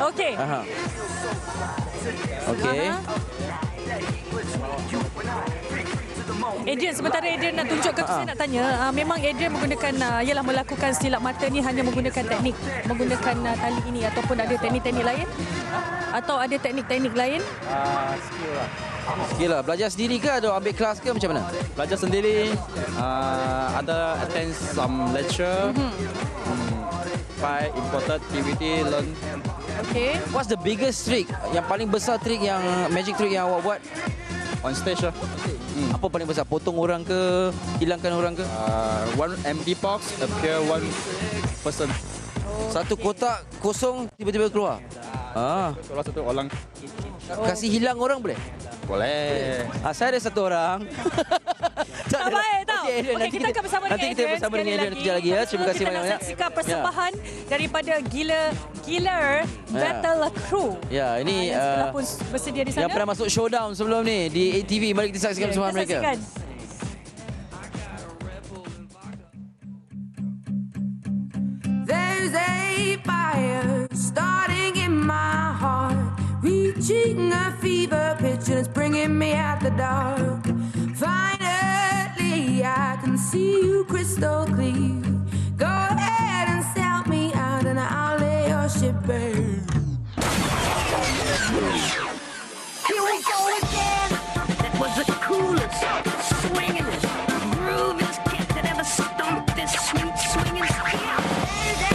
Okey. Okey. Adrian, sementara Adrian nak tunjukkan tu, saya nak tanya, memang Adrian menggunakan ialah melakukan silap mata ni hanya menggunakan teknik menggunakan tali ini ataupun ada teknik-teknik lain? Atau ada teknik-teknik lain? Skill lah. Skill lah. Belajar sendiri ke atau ambil kelas ke macam mana? Belajar sendiri. Ada attend some lecture. By important activity learn. Okey. What's the biggest trick? Yang paling besar trick yang magic trick yang awak buat? On stage lah. Apa paling besar? Potong orang ke? Hilangkan orang ke? One empty box appear one person. Satu kotak kosong tiba-tiba keluar. Kalau satu orang Kasih hilang orang boleh? boleh. Saya ada satu orang. Tak Tak baik tau. Okey, Adrian, nanti kita akan bersama nanti dengan kita Adrian bersama dengan sekali Adrian lagi. kejap lagi ya. Terima kasih Kita nak banyak-banyak. saksikan persembahan daripada Gila Battle Crew. Ya, ini yang sebelah pun bersedia di sana. yang pernah masuk showdown sebelum ni di ATV. Mari kita saksikan persembahan mereka. Saksikan. There's a fire starting in my heart, reaching a fever pitch and it's bringing me out the dark. Finally, I can see you crystal clear. Go ahead and sell me out and I'll lay your ship bare. Here we go again. That was the coolest, swingingest, grooviest kid that ever stomped this sweet swinging steel.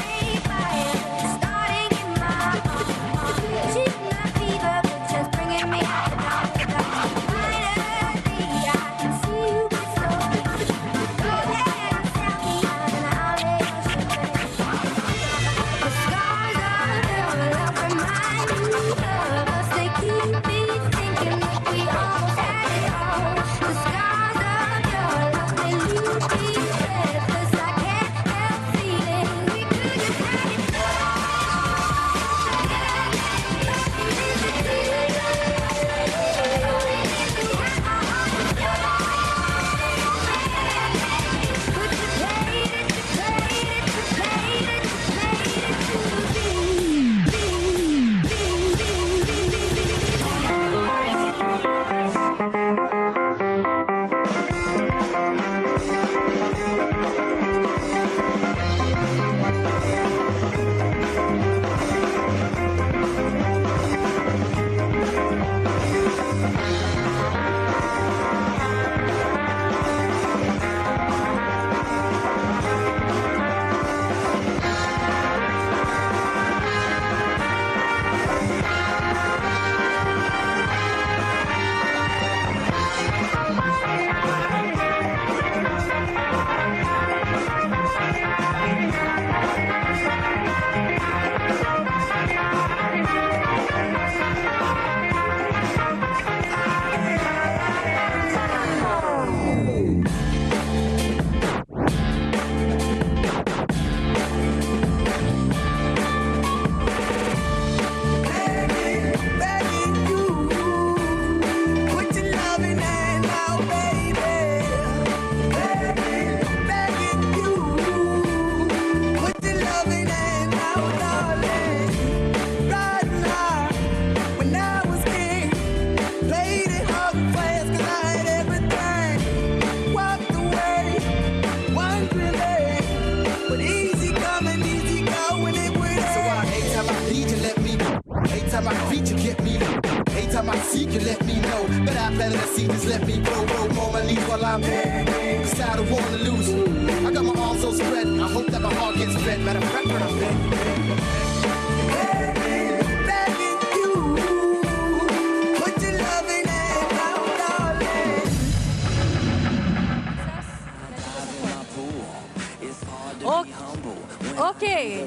There's a fire starting in my heart, reaching a fever pitch and it's bringing me out the dark. Finally, I can see you crystal clear. Go ahead and sell me out and I'll lay your ship bare. The scars of your love remind me of us. They keep me thinking that we almost had it all. The scars of your love, they leave me breathless. I can't help feeling we could have had it Anytime I feed you, get me low. Anytime I seek you, let me know. But I planted a seed, just let me grow more my leaves while I'm here. Cause I don't wanna lose. I got my arms so spread, I hope that my heart gets fed. Matter of fact, when I'm dead. Begging you, put your loving hand out, darling. Okey.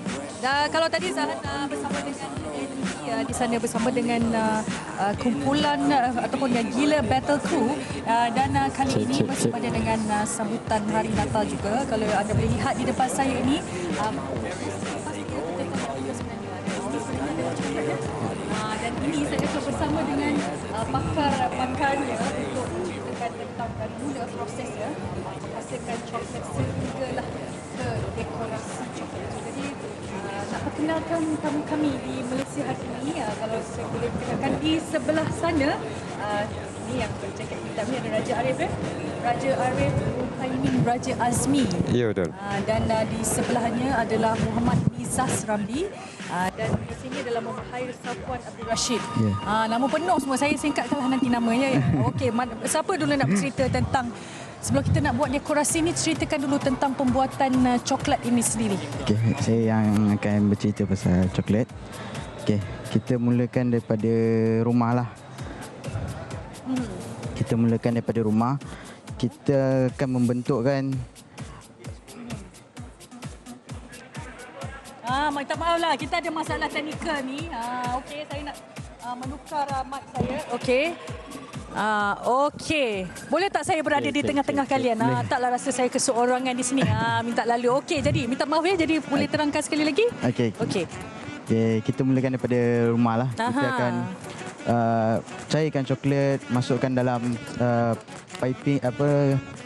Kalau tadi Zahan bersama dengan Andy di sana bersama dengan kumpulan ataupun Gila Battle Crew dan kali ini bersama dengan sambutan Hari Natal juga. Kalau anda boleh lihat di depan saya ini dan ini saya akan bersama dengan pakar-pakarnya untuk menceritakan tentang dari mula prosesnya menghasilkan coklat sehinggalah ke dekorasi coklat. Jadi nak perkenalkan tamu kami di Malaysia hari ini, kalau saya boleh perkenalkan di sebelah sana, ini yang berjaket hitam ni ada Raja Arif, Raja Arif Muhaimin Raja Azmi. Ya, betul. Dan di sebelahnya adalah Muhammad Nizas Ramli. Dan di sini adalah Muhammad Safwan Abdul Rashid. Nama penuh semua, saya singkatkanlah nanti namanya. Okey, siapa dulu nak bercerita tentang, sebelum kita nak buat dekorasi ni, ceritakan dulu tentang pembuatan coklat ini sendiri. Okey, saya yang akan bercerita pasal coklat. Okey, kita mulakan daripada rumah lah. Kita mulakan daripada rumah. Kita akan membentukkan. Minta maaf lah, kita ada masalah teknikal ni. Okey, saya nak menukar mic saya. Okey. Okey. Boleh tak saya berada di tengah-tengah kalian? Taklah rasa saya keseorangan di sini. Minta lalu. Okey, jadi minta maaf ya. Jadi boleh terangkan sekali lagi? Okey. Okey. Okay, kita mulakan daripada rumah lah. Kita akan cairkan coklat, masukkan dalam piping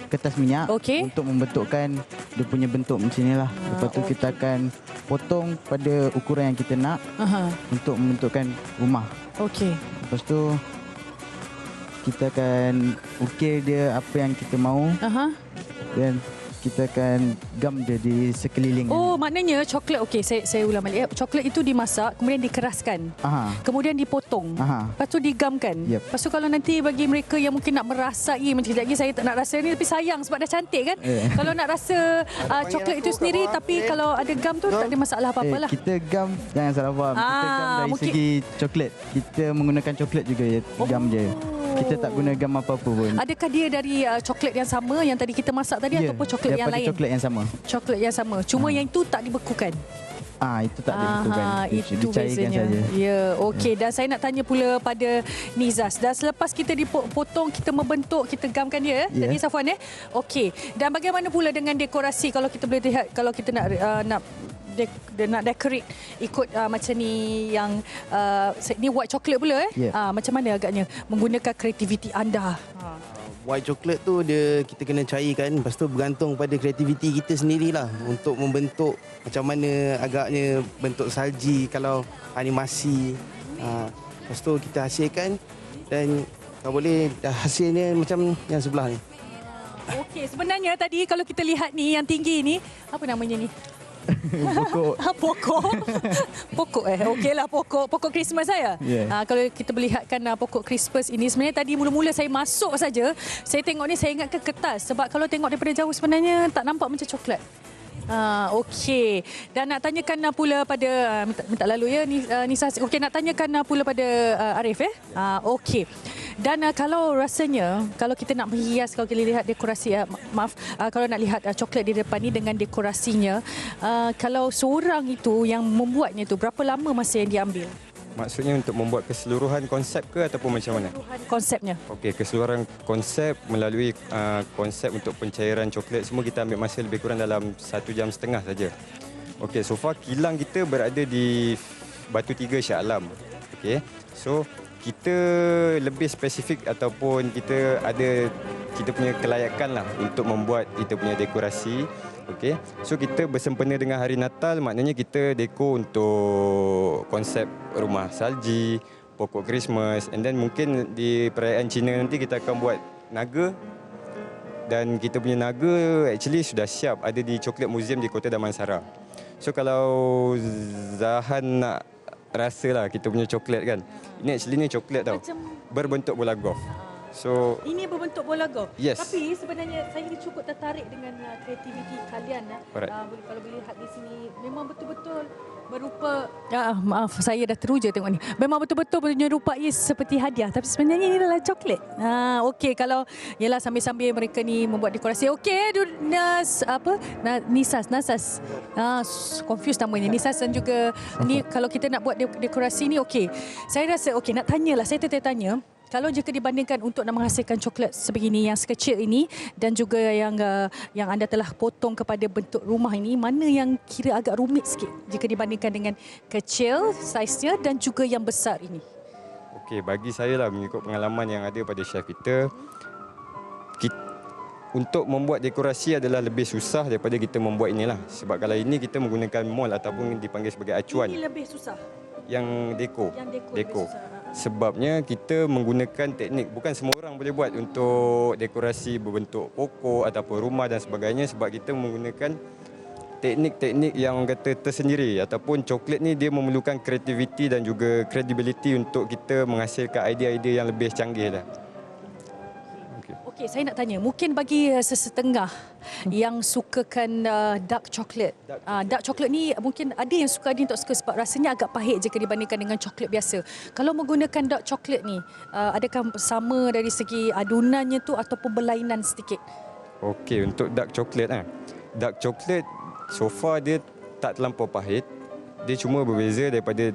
kertas minyak untuk membentukkan dia punya bentuk macam ni lah. Lepas tu kita akan potong pada ukuran yang kita nak untuk membentukkan rumah. Okey. Lepas tu kita akan ukir dia apa yang kita mahu. Dan kita akan gam dia di sekeliling. Oh, maknanya coklat, okey, saya ulang balik. Coklat itu dimasak, kemudian dikeraskan. Kemudian dipotong. Lepas tu digamkan. Lepas tu kalau nanti bagi mereka yang mungkin nak merasai, macam sekejap lagi saya tak nak rasa ni, tapi sayang sebab dah cantik kan. Kalau nak rasa coklat itu sendiri, tapi kalau ada gam tu tak ada masalah apa-apa lah. Kita gam, jangan salah faham. Kita gam dari segi coklat. Kita menggunakan coklat juga gam je. Kita tak guna gam apa-apa pun. Adakah dia dari coklat yang sama yang tadi kita masak tadi ataupun coklat yang lain? Coklat yang sama. Coklat yang sama. Cuma yang itu tak dibekukan. Itu tak dibekukan. Itu bezanya. Ya, okey. Dan saya nak tanya pula pada Nizas. Dan selepas kita dipotong, kita membentuk, kita gamkan dia. Tadi Safwan Okey. Dan bagaimana pula dengan dekorasi kalau kita boleh lihat, kalau kita nak decorate ikut macam ni yang ni white chocolate pula macam mana agaknya menggunakan kreativiti anda? White chocolate tu kita kena cairkan, lepas tu bergantung pada kreativiti kita sendirilah untuk membentuk macam mana agaknya bentuk salji kalau animasi. Lepas tu kita hasilkan dan kalau boleh hasilnya macam yang sebelah ni. Okey, sebenarnya tadi kalau kita lihat ni yang tinggi ni, apa namanya ni? Pokok okeylah, pokok Christmas saya. Kalau kita melihatkan pokok Christmas ini, sebenarnya tadi mula-mula saya masuk saja, saya tengok ni, saya ingatkan kertas, sebab kalau tengok daripada jauh sebenarnya tak nampak macam coklat. Okey. Dan nak tanyakan pula pada minta lalu ya Nisa. Okey, nak tanyakan pula pada Arif okey. Dan kalau rasanya kalau kita nak menghias, kalau kita lihat dekorasi kalau nak lihat coklat di depan ni dengan dekorasinya, kalau seorang itu yang membuatnya tu, berapa lama masa yang diambil? Maksudnya untuk membuat keseluruhan konsep ke ataupun macam mana? Konsepnya. Okey, keseluruhan konsep melalui konsep untuk pencairan coklat semua kita ambil masa lebih kurang dalam 1.5 jam saja. Okey, so far kilang kita berada di Batu Tiga Shah Alam. Okey. So kita lebih spesifik ataupun kita ada kita punya kelayakan lah untuk membuat kita punya dekorasi. Okey. So kita bersempena dengan hari Natal, maknanya kita deko untuk konsep rumah salji, pokok Christmas, and then mungkin di perayaan Cina nanti kita akan buat naga. Dan kita punya naga actually sudah siap ada di Coklat Museum di Kota Damansara. So kalau Zahan nak rasalah kita punya coklat kan. Ini actually ni coklat tau. Berbentuk bola golf. So ini berbentuk bola golf. Yes. Tapi sebenarnya saya cukup tertarik dengan kreativiti kalian. Kalau boleh lihat di sini, memang betul-betul berupa maaf saya dah teruja tengok ni. Memang betul-betul menyerupai seperti hadiah, tapi sebenarnya ini adalah coklat. Okey, kalau yalah sambil-sambil mereka ni membuat dekorasi. Okey, Nasas. Confused namanya. Nisas dan juga ni kalau kita nak buat dekorasi ni okey. Saya rasa okey, nak tanyalah, saya tertanya. Kalau jika dibandingkan untuk nak menghasilkan coklat sebegini yang sekecil ini dan juga yang anda telah potong kepada bentuk rumah ini, mana yang kira agak rumit sikit jika dibandingkan dengan kecil saiznya dan juga yang besar ini? Okey, bagi saya lah mengikut pengalaman yang ada pada chef kita untuk membuat dekorasi adalah lebih susah daripada kita membuat inilah. Sebab kalau ini kita menggunakan mold ataupun dipanggil sebagai acuan. Ini lebih susah. Yang deko. Deko. Sebabnya kita menggunakan teknik, bukan semua orang boleh buat untuk dekorasi berbentuk pokok ataupun rumah dan sebagainya, sebab kita menggunakan teknik-teknik yang kata tersendiri ataupun coklat ni dia memerlukan kreativiti dan juga credibility untuk kita menghasilkan idea-idea yang lebih canggih lah. Okey, saya nak tanya, mungkin bagi sesetengah yang sukakan dark chocolate. Dark chocolate ni mungkin ada yang suka, ada yang tak suka sebab rasanya agak pahit jika dibandingkan dengan coklat biasa. Kalau menggunakan dark chocolate ni, adakah sama dari segi adunannya tu ataupun berlainan sedikit? Okey, untuk dark chocolate dark chocolate so far dia tak terlampau pahit. Dia cuma berbeza daripada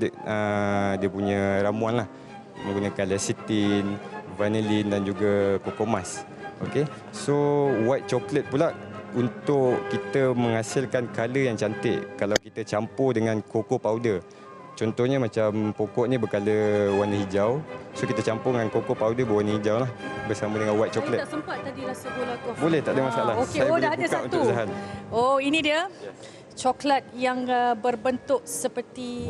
dia punya ramuan lah. Menggunakan lecithin, vanillin dan juga koko mas. Okey. So white chocolate pula untuk kita menghasilkan color yang cantik. Kalau kita campur dengan cocoa powder. Contohnya macam pokok ni bercolor warna hijau. So kita campur dengan cocoa powder berwarna hijau lah bersama dengan white chocolate. Tak sempat tadi rasa bola golf. Boleh, tak ada masalah. Okey, Saya boleh dah ada buka satu. untuk Zahan. Oh, ini dia. Coklat yang berbentuk seperti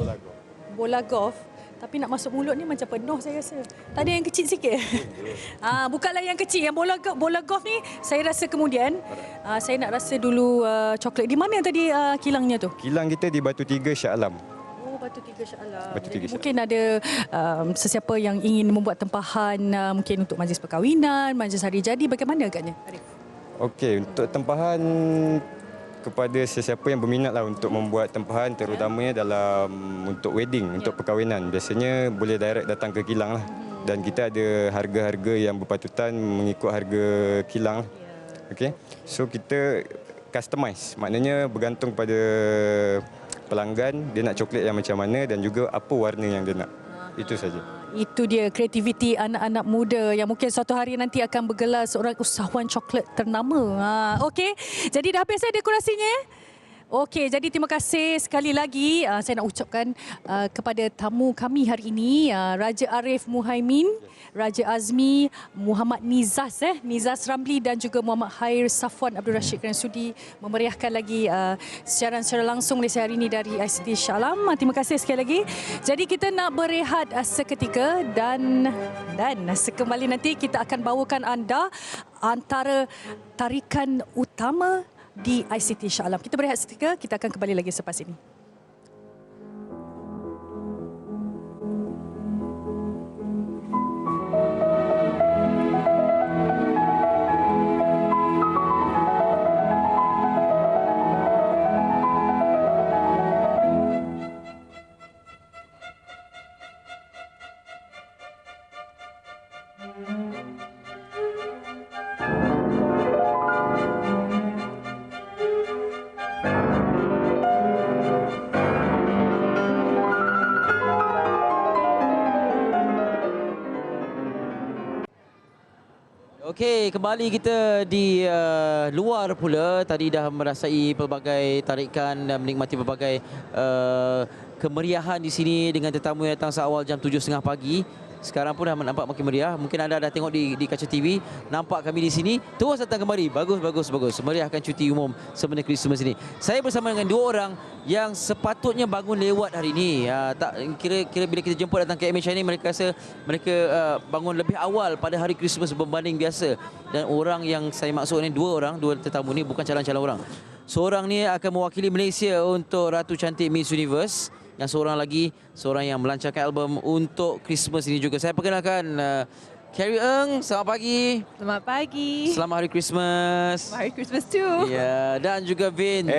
bola golf. Tapi nak masuk mulut ni macam penuh saya rasa. Tak ada yang kecil sikit. Bukanlah yang kecil. Yang bola golf ni saya rasa kemudian. Saya nak rasa dulu coklat. Di mana tadi kilangnya tu? Kilang kita di Batu Tiga Shah Alam. Batu Tiga Shah Alam. Batu Tiga Jadi Shah mungkin ada sesiapa yang ingin membuat tempahan mungkin untuk majlis perkahwinan, majlis hari jadi, bagaimana agaknya? Arif? Okey, untuk tempahan kepada sesiapa yang berminat lah untuk membuat tempahan terutamanya dalam untuk wedding, untuk perkahwinan. Biasanya boleh direct datang ke kilang lah. Dan kita ada harga-harga yang berpatutan mengikut harga kilang. Okey. So kita customize. Maknanya bergantung pada pelanggan dia nak coklat yang macam mana dan juga apa warna yang dia nak. Itu saja. Itu dia kreativiti anak-anak muda yang mungkin suatu hari nanti akan bergelar seorang usahawan coklat ternama. Okey, jadi dah habis dekorasinya. Okey, jadi terima kasih sekali lagi saya nak ucapkan kepada tamu kami hari ini, Raja Arif Muhaimin, Raja Azmi, Muhammad Nizaz Ramli dan juga Muhammad Khair Safwan Abdul Rashid kerana sudi memeriahkan lagi siaran secara langsung lesson hari ini dari ICT Shah Alam. Terima kasih sekali lagi. Jadi kita nak berehat seketika dan sekembali nanti kita akan bawakan anda antara tarikan utama di ICT Shah Alam. Kita berehat seketika, kita akan kembali lagi selepas ini. Okey, kembali kita di luar pula. Tadi dah merasai pelbagai tarikan dan menikmati pelbagai kemeriahan di sini dengan tetamu yang datang seawal jam 7.30 pagi. Sekarang pun dah nampak makin meriah. Mungkin anda dah tengok di kaca TV, nampak kami di sini. Terus datang kemari. Bagus. Meriahkan cuti umum sempena Christmas ini. Saya bersama dengan dua orang yang sepatutnya bangun lewat hari ini. Tak kira bila kita jemput datang ke MH ini, mereka rasa mereka bangun lebih awal pada hari Christmas berbanding biasa. Dan orang yang saya maksud ni dua tetamu ni bukan calon-calon orang. Seorang ni akan mewakili Malaysia untuk Ratu Cantik Miss Universe. Yang seorang yang melancarkan album untuk Christmas ini juga. Saya perkenalkan Carrie Ng, selamat pagi. Selamat pagi. Selamat Hari Christmas. Hari Christmas too. Ya, dan juga Vince.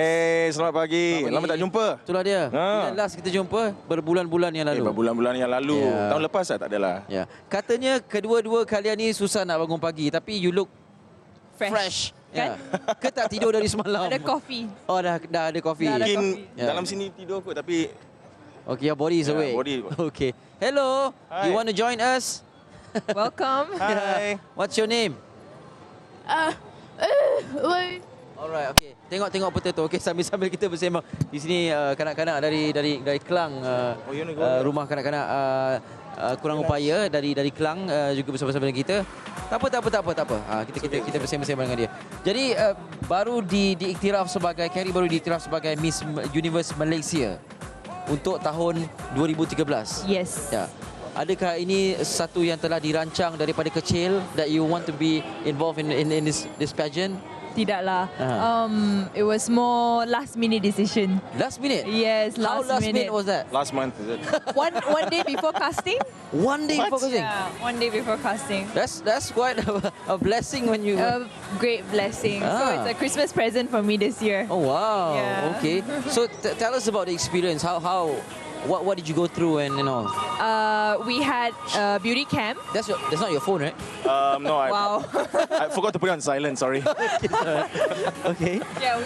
Selamat pagi. Lama tak jumpa. Itulah dia. Bila last kita jumpa? Berbulan-bulan yang lalu. Berbulan-bulan yang lalu. Ya. Tahun lepas tak adalah. Ya. Katanya kedua-dua kalian ni susah nak bangun pagi, tapi you look fresh. Kan? Ya. Ke tak tidur dari semalam? Ada kopi. Oh, dah ada kopi. Mungkin dalam sini tidur kot, tapi okay, your body is awake. Body. Okay. Hello. Hi. You want to join us? Welcome. Hi. What's your name? Alright, okay. Tengok potato. Okay, sambil kita bersembang. Di sini kanak-kanak dari Kelang, rumah kanak-kanak kurang upaya dari Kelang juga bersama-sama dengan kita. Tak apa. Kita bersembang dengan dia. Jadi baru diiktiraf sebagai Carrie baru diiktiraf sebagai Miss Universe Malaysia untuk tahun 2013. Yes. Ya. Adakah ini satu yang telah dirancang daripada kecil that you want to be involved in this pageant? Tidaklah. It was more last minute decision. Last minute? Yes, How last minute was that? Last month, is it? one day before casting. One day before casting? Yeah, one day before casting. That's quite a blessing when you... A great blessing. So it's a Christmas present for me this year. Oh wow. Yeah. Okay. So tell us about the experience. What did you go through and We had beauty camp. That's not your phone, right? No, Wow. I forgot to put it on silent, sorry. Okay. Yeah,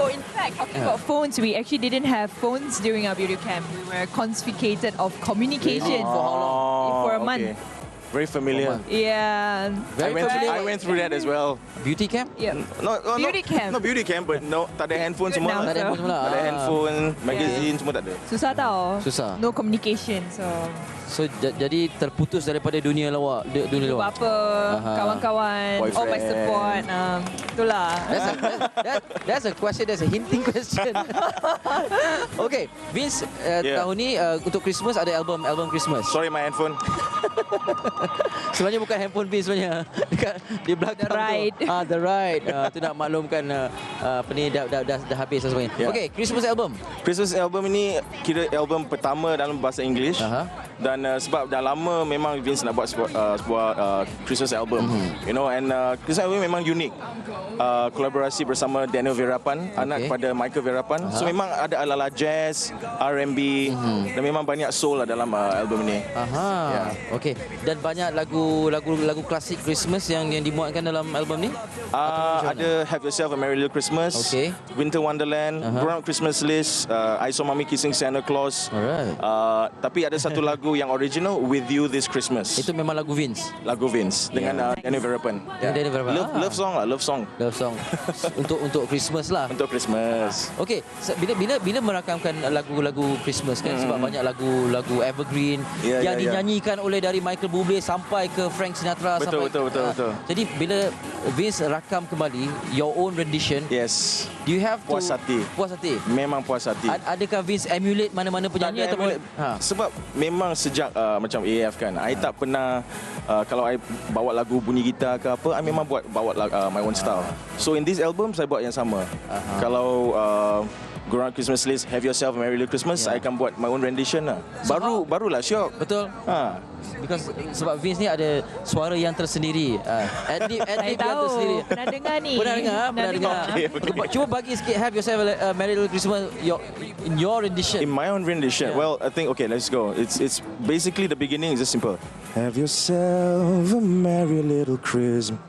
in fact, talking about phones, we actually didn't have phones during our beauty camp. We were confiscated of communication For how long? for a month. Very familiar. Yeah. I went through that as well. Beauty camp? Yeah. Beauty camp. No beauty camp, but no, tak ada handphone semua. Tak ada handphone semua. Tak ada handphone, magazine semua tak ada. Susah tau. Susah. No communication. So jadi terputus daripada dunia luar. Dunia luar. Apa kawan-kawan, all my support. Itulah. That's a question. That's a hinting question. Okay, Vince, tahun ni untuk Christmas ada album Christmas. Sorry, my handphone. Sebenarnya bukan handphone Vince sebenarnya. Dekat di belakang The Ride. tu. The Ride. Tu nak maklumkan apa ni dah habis dan sebagainya. Yeah. Okay, Christmas album. Christmas album ini kira album pertama dalam bahasa English. Dan sebab dah lama memang Vince nak buat sebuah Christmas album. You know, and Christmas album memang unik. Kolaborasi bersama Daniel Verapan, anak kepada Michael Verapan. So memang ada ala-ala jazz, R&B dan memang banyak soul lah dalam album ini. Okay. Dan banyak lagu klasik Christmas yang dimuatkan dalam album ni? Ada Have Yourself a Merry Little Christmas, Winter Wonderland, Grown Up Christmas List, I Saw Mommy Kissing Santa Claus. Tapi ada satu lagu yang original, With You This Christmas. Itu memang lagu Vince? Lagu Vince dengan Daniel Verapan. Daniel Verapan. Love song lah, love song. Love song. untuk Christmas lah. Untuk Christmas. Okay, bila merakamkan lagu-lagu Christmas kan, sebab banyak lagu evergreen yang dinyanyikan oleh dari Michael Bublé sampai ke Frank Sinatra. Betul. Jadi bila Vince rakam kembali your own rendition, yes, do you have puas hati. Memang puas hati. Adakah Vince emulate mana-mana penyanyi ataupun sebab memang sejak macam AF kan, I tak pernah kalau I bawa lagu bunyi gitar ke apa, I memang bawa my own style. So in this album saya buat yang sama. Kalau Grown Up Christmas List, Have Yourself a Merry Little Christmas, I akan buat my own rendition lah. Barulah syok. Betul. Because sebab Vince ni ada suara yang tersendiri. Adlib yang tersendiri. Pernah dengar ni. Pernah dengar. Cuba bagi sikit Have Yourself a Merry Little Christmas in your rendition. In my own rendition. Well, I think let's go. It's basically the beginning is just simple. Have yourself a merry little Christmas.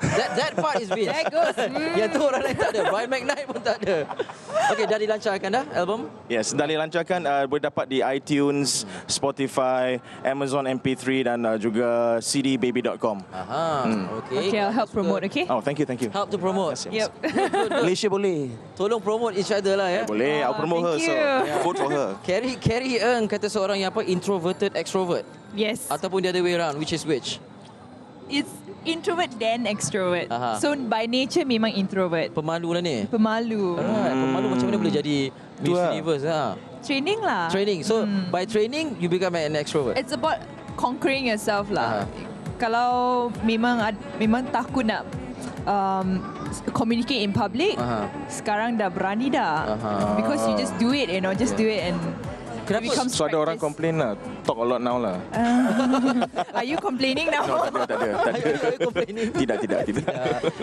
That part is Vince. Bagus. Yang tu orang lain tak ada. Brian McKnight pun tak ada. Okay, dah dilancarkan dah album? Yes, dah dilancarkan. Boleh dapat di iTunes, Spotify, Amazon MP3 dan juga cdbaby.com. Okay, I'll help promote, okay? Oh, thank you. Help to promote. Yes. Malaysia boleh. Tolong promote each other lah ya. Boleh, I'll promote her. So vote for her. Carrie Ng kata seorang yang introverted extrovert. Yes. Ataupun the other way around, which is which? It's introvert then extrovert. So by nature memang introvert. Pemalu lah ni. Pemalu. Pemalu macam mana boleh jadi Miss Universe? Training lah. Training. So by training you become an extrovert. It's about conquering yourself lah. Kalau memang takut nak communicate in public, sekarang dah berani dah. Because you just do it, do it and Kenapa? So ada orang complain lah, talk a lot now lah. Are you complaining now? No, tak ada. Tidak.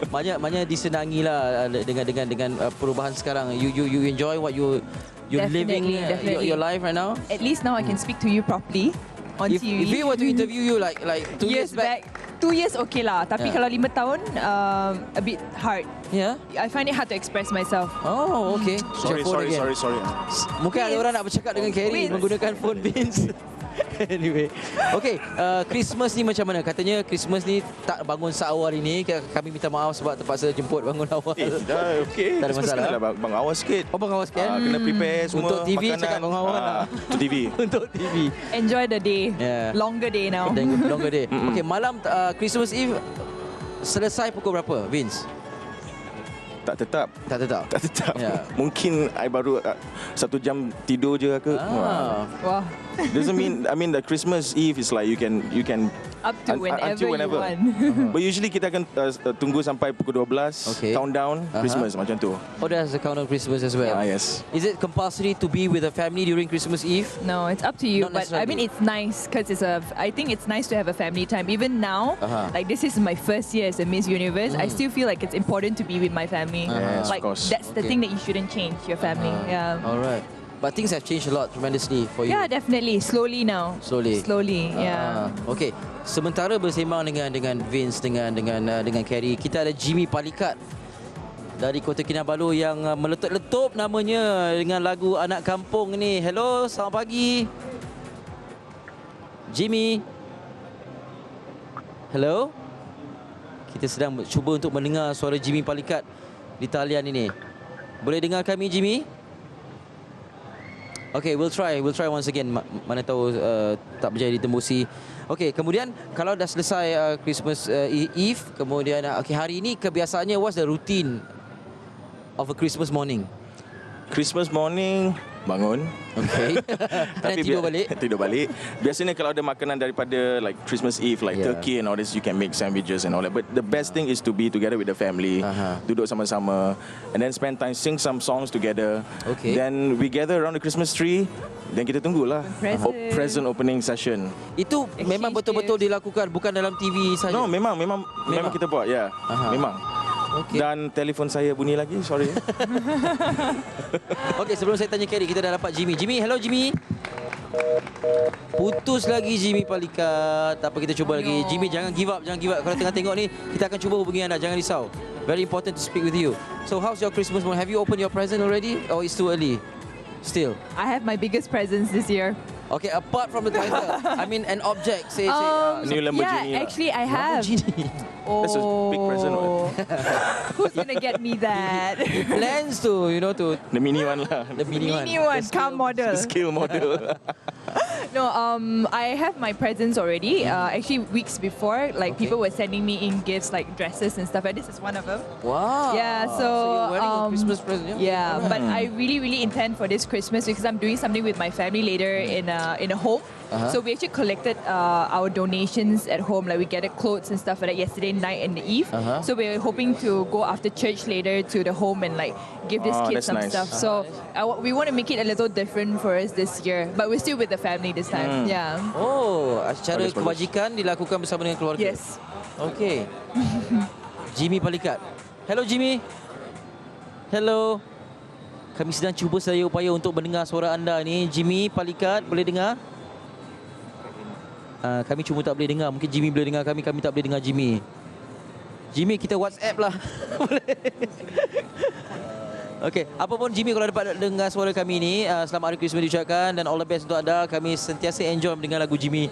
Banyak disenangi lah dengan perubahan sekarang. You enjoy what you living your life right now. At least now I can speak to you properly on TV. If we were to interview you like 2 years back, 2 years okay lah. Tapi kalau 5 tahun, a bit hard. Yeah. I find it hard to express myself. Oh, okay. Sorry. Mungkin ada orang nak bercakap dengan Carrie menggunakan phone Vince. Anyway, okay, Christmas ni macam mana? Katanya Christmas ni tak bangun seawal ini. Kami minta maaf sebab terpaksa jemput bangun awal. Dah okay. Tak ada masalah. Kena bangun awal sikit. Bangun awal sikit. Kena prepare semua. Untuk TV makanan. cakap bangun awal lah. Untuk TV. Untuk TV. Enjoy the day. Longer day now. Longer day. Okay, malam Christmas Eve selesai pukul berapa, Vince? Tak tetap. Yeah. Mungkin I baru 1 jam tidur je ke. Wah. Doesn't mean, I mean the Christmas Eve is like you can up to whenever you want. But usually kita akan tunggu sampai pukul 12, countdown Christmas macam tu. Oh, there's a countdown Christmas as well. Yes. Is it compulsory to be with the family during Christmas Eve? No, it's up to you. Not But I mean, it's nice because I think it's nice to have a family time. Even now, like this is my first year as a Miss Universe. I still feel like it's important to be with my family. Yes, like of course. that's the thing that you shouldn't change. Your family. Yeah. All right. But things have changed a lot tremendously for you. Yeah, definitely. Slowly now. Slowly. Yeah. Okay. Sementara bersembang dengan Vince dengan Carrie, kita ada Jimmy Palikat dari Kota Kinabalu yang meletup-letup namanya dengan lagu Anak Kampung ni. Hello, selamat pagi. Jimmy. Hello. Kita sedang cuba untuk mendengar suara Jimmy Palikat di talian ini. Boleh dengar kami, Jimmy? Okay, we'll try once again. Mana tahu tak berjaya ditembusi. Okay, kemudian kalau dah selesai Christmas Eve, kemudian okay, hari ini kebiasaannya, what's the routine of a Christmas morning? Christmas morning, bangun. Okay. Tapi tidur balik. Biasanya kalau ada makanan daripada like Christmas Eve, like turkey and all this, you can make sandwiches and all that. But the best thing is to be together with the family, duduk sama-sama, and then spend time, sing some songs together. Okay. Then we gather around the Christmas tree. Dan kita tunggulah present opening session. Itu memang betul-betul dilakukan, bukan dalam TV saja. No, memang kita buat, ya. Memang. Okay. Dan telefon saya bunyi lagi, sorry. Okey, sebelum saya tanya Kerry, kita dah dapat Jimmy. Jimmy, hello Jimmy. Putus lagi Jimmy Palikat. Tak apa, kita cuba lagi. Jimmy, jangan give up. Kalau tengah tengok ni, kita akan cuba hubungi anda. Jangan risau. Very important to speak with you. So, how's your Christmas morning? Have you opened your present already? Or it's too early? Still? I have my biggest presents this year. Okay, apart from the title, I mean an object. Say new Lamborghini. Yeah, actually I have. That's a big present. Who's gonna get me that? He plans to, the mini one lah. The mini one. Car model. The scale model. No, I have my presents already. Actually, weeks before, like people were sending me in gifts like dresses and stuff. And this is one of them. Wow. Yeah. So you're wearing a Christmas present. Yeah, but I really intend for this Christmas because I'm doing something with my family later in a home. So we actually collected our donations at home. Like we gathered clothes and stuff like that yesterday night and the eve. So we're hoping to go after church later to the home and like give this kid some stuff. So we want to make it a little different for us this year, but we're still with the family this time. Yeah. Oh, acara kebajikan dilakukan bersama dengan keluarga. Yes. Okay. Jimmy Palikat. Hello Jimmy. Hello. Kami sedang cuba sedaya upaya untuk mendengar suara anda ni. Jimmy Palikat, boleh dengar? Kami cuma tak boleh dengar. Mungkin Jimmy boleh dengar kami tak boleh dengar Jimmy. Jimmy, kita WhatsApp lah. Okey, apapun Jimmy, kalau dapat dengar suara kami ni, selamat Hari Christmas diucapkan dan all the best untuk anda. Kami sentiasa enjoy mendengar lagu Jimmy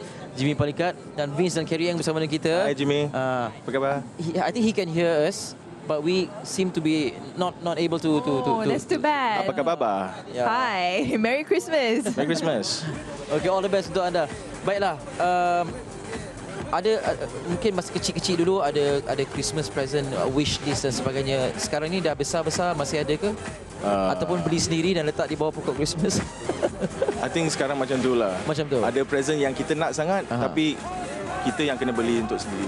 Palikat dan Vince dan Kerry yang bersama dengan kita. Hi Jimmy. Apa khabar? I think he can hear us, but we seem to be not able to. That's too bad. Apa khabar? Yeah. Hi, Merry Christmas. Merry Christmas. Okay, all the best untuk anda. Baiklah, ada mungkin masa kecil-kecil dulu ada Christmas present, wish list dan sebagainya. Sekarang ni dah besar-besar, masih ada ke? Ataupun beli sendiri dan letak di bawah pokok Christmas? I think sekarang macam tu lah. Macam tu. Ada present yang kita nak sangat, tapi kita yang kena beli untuk sendiri.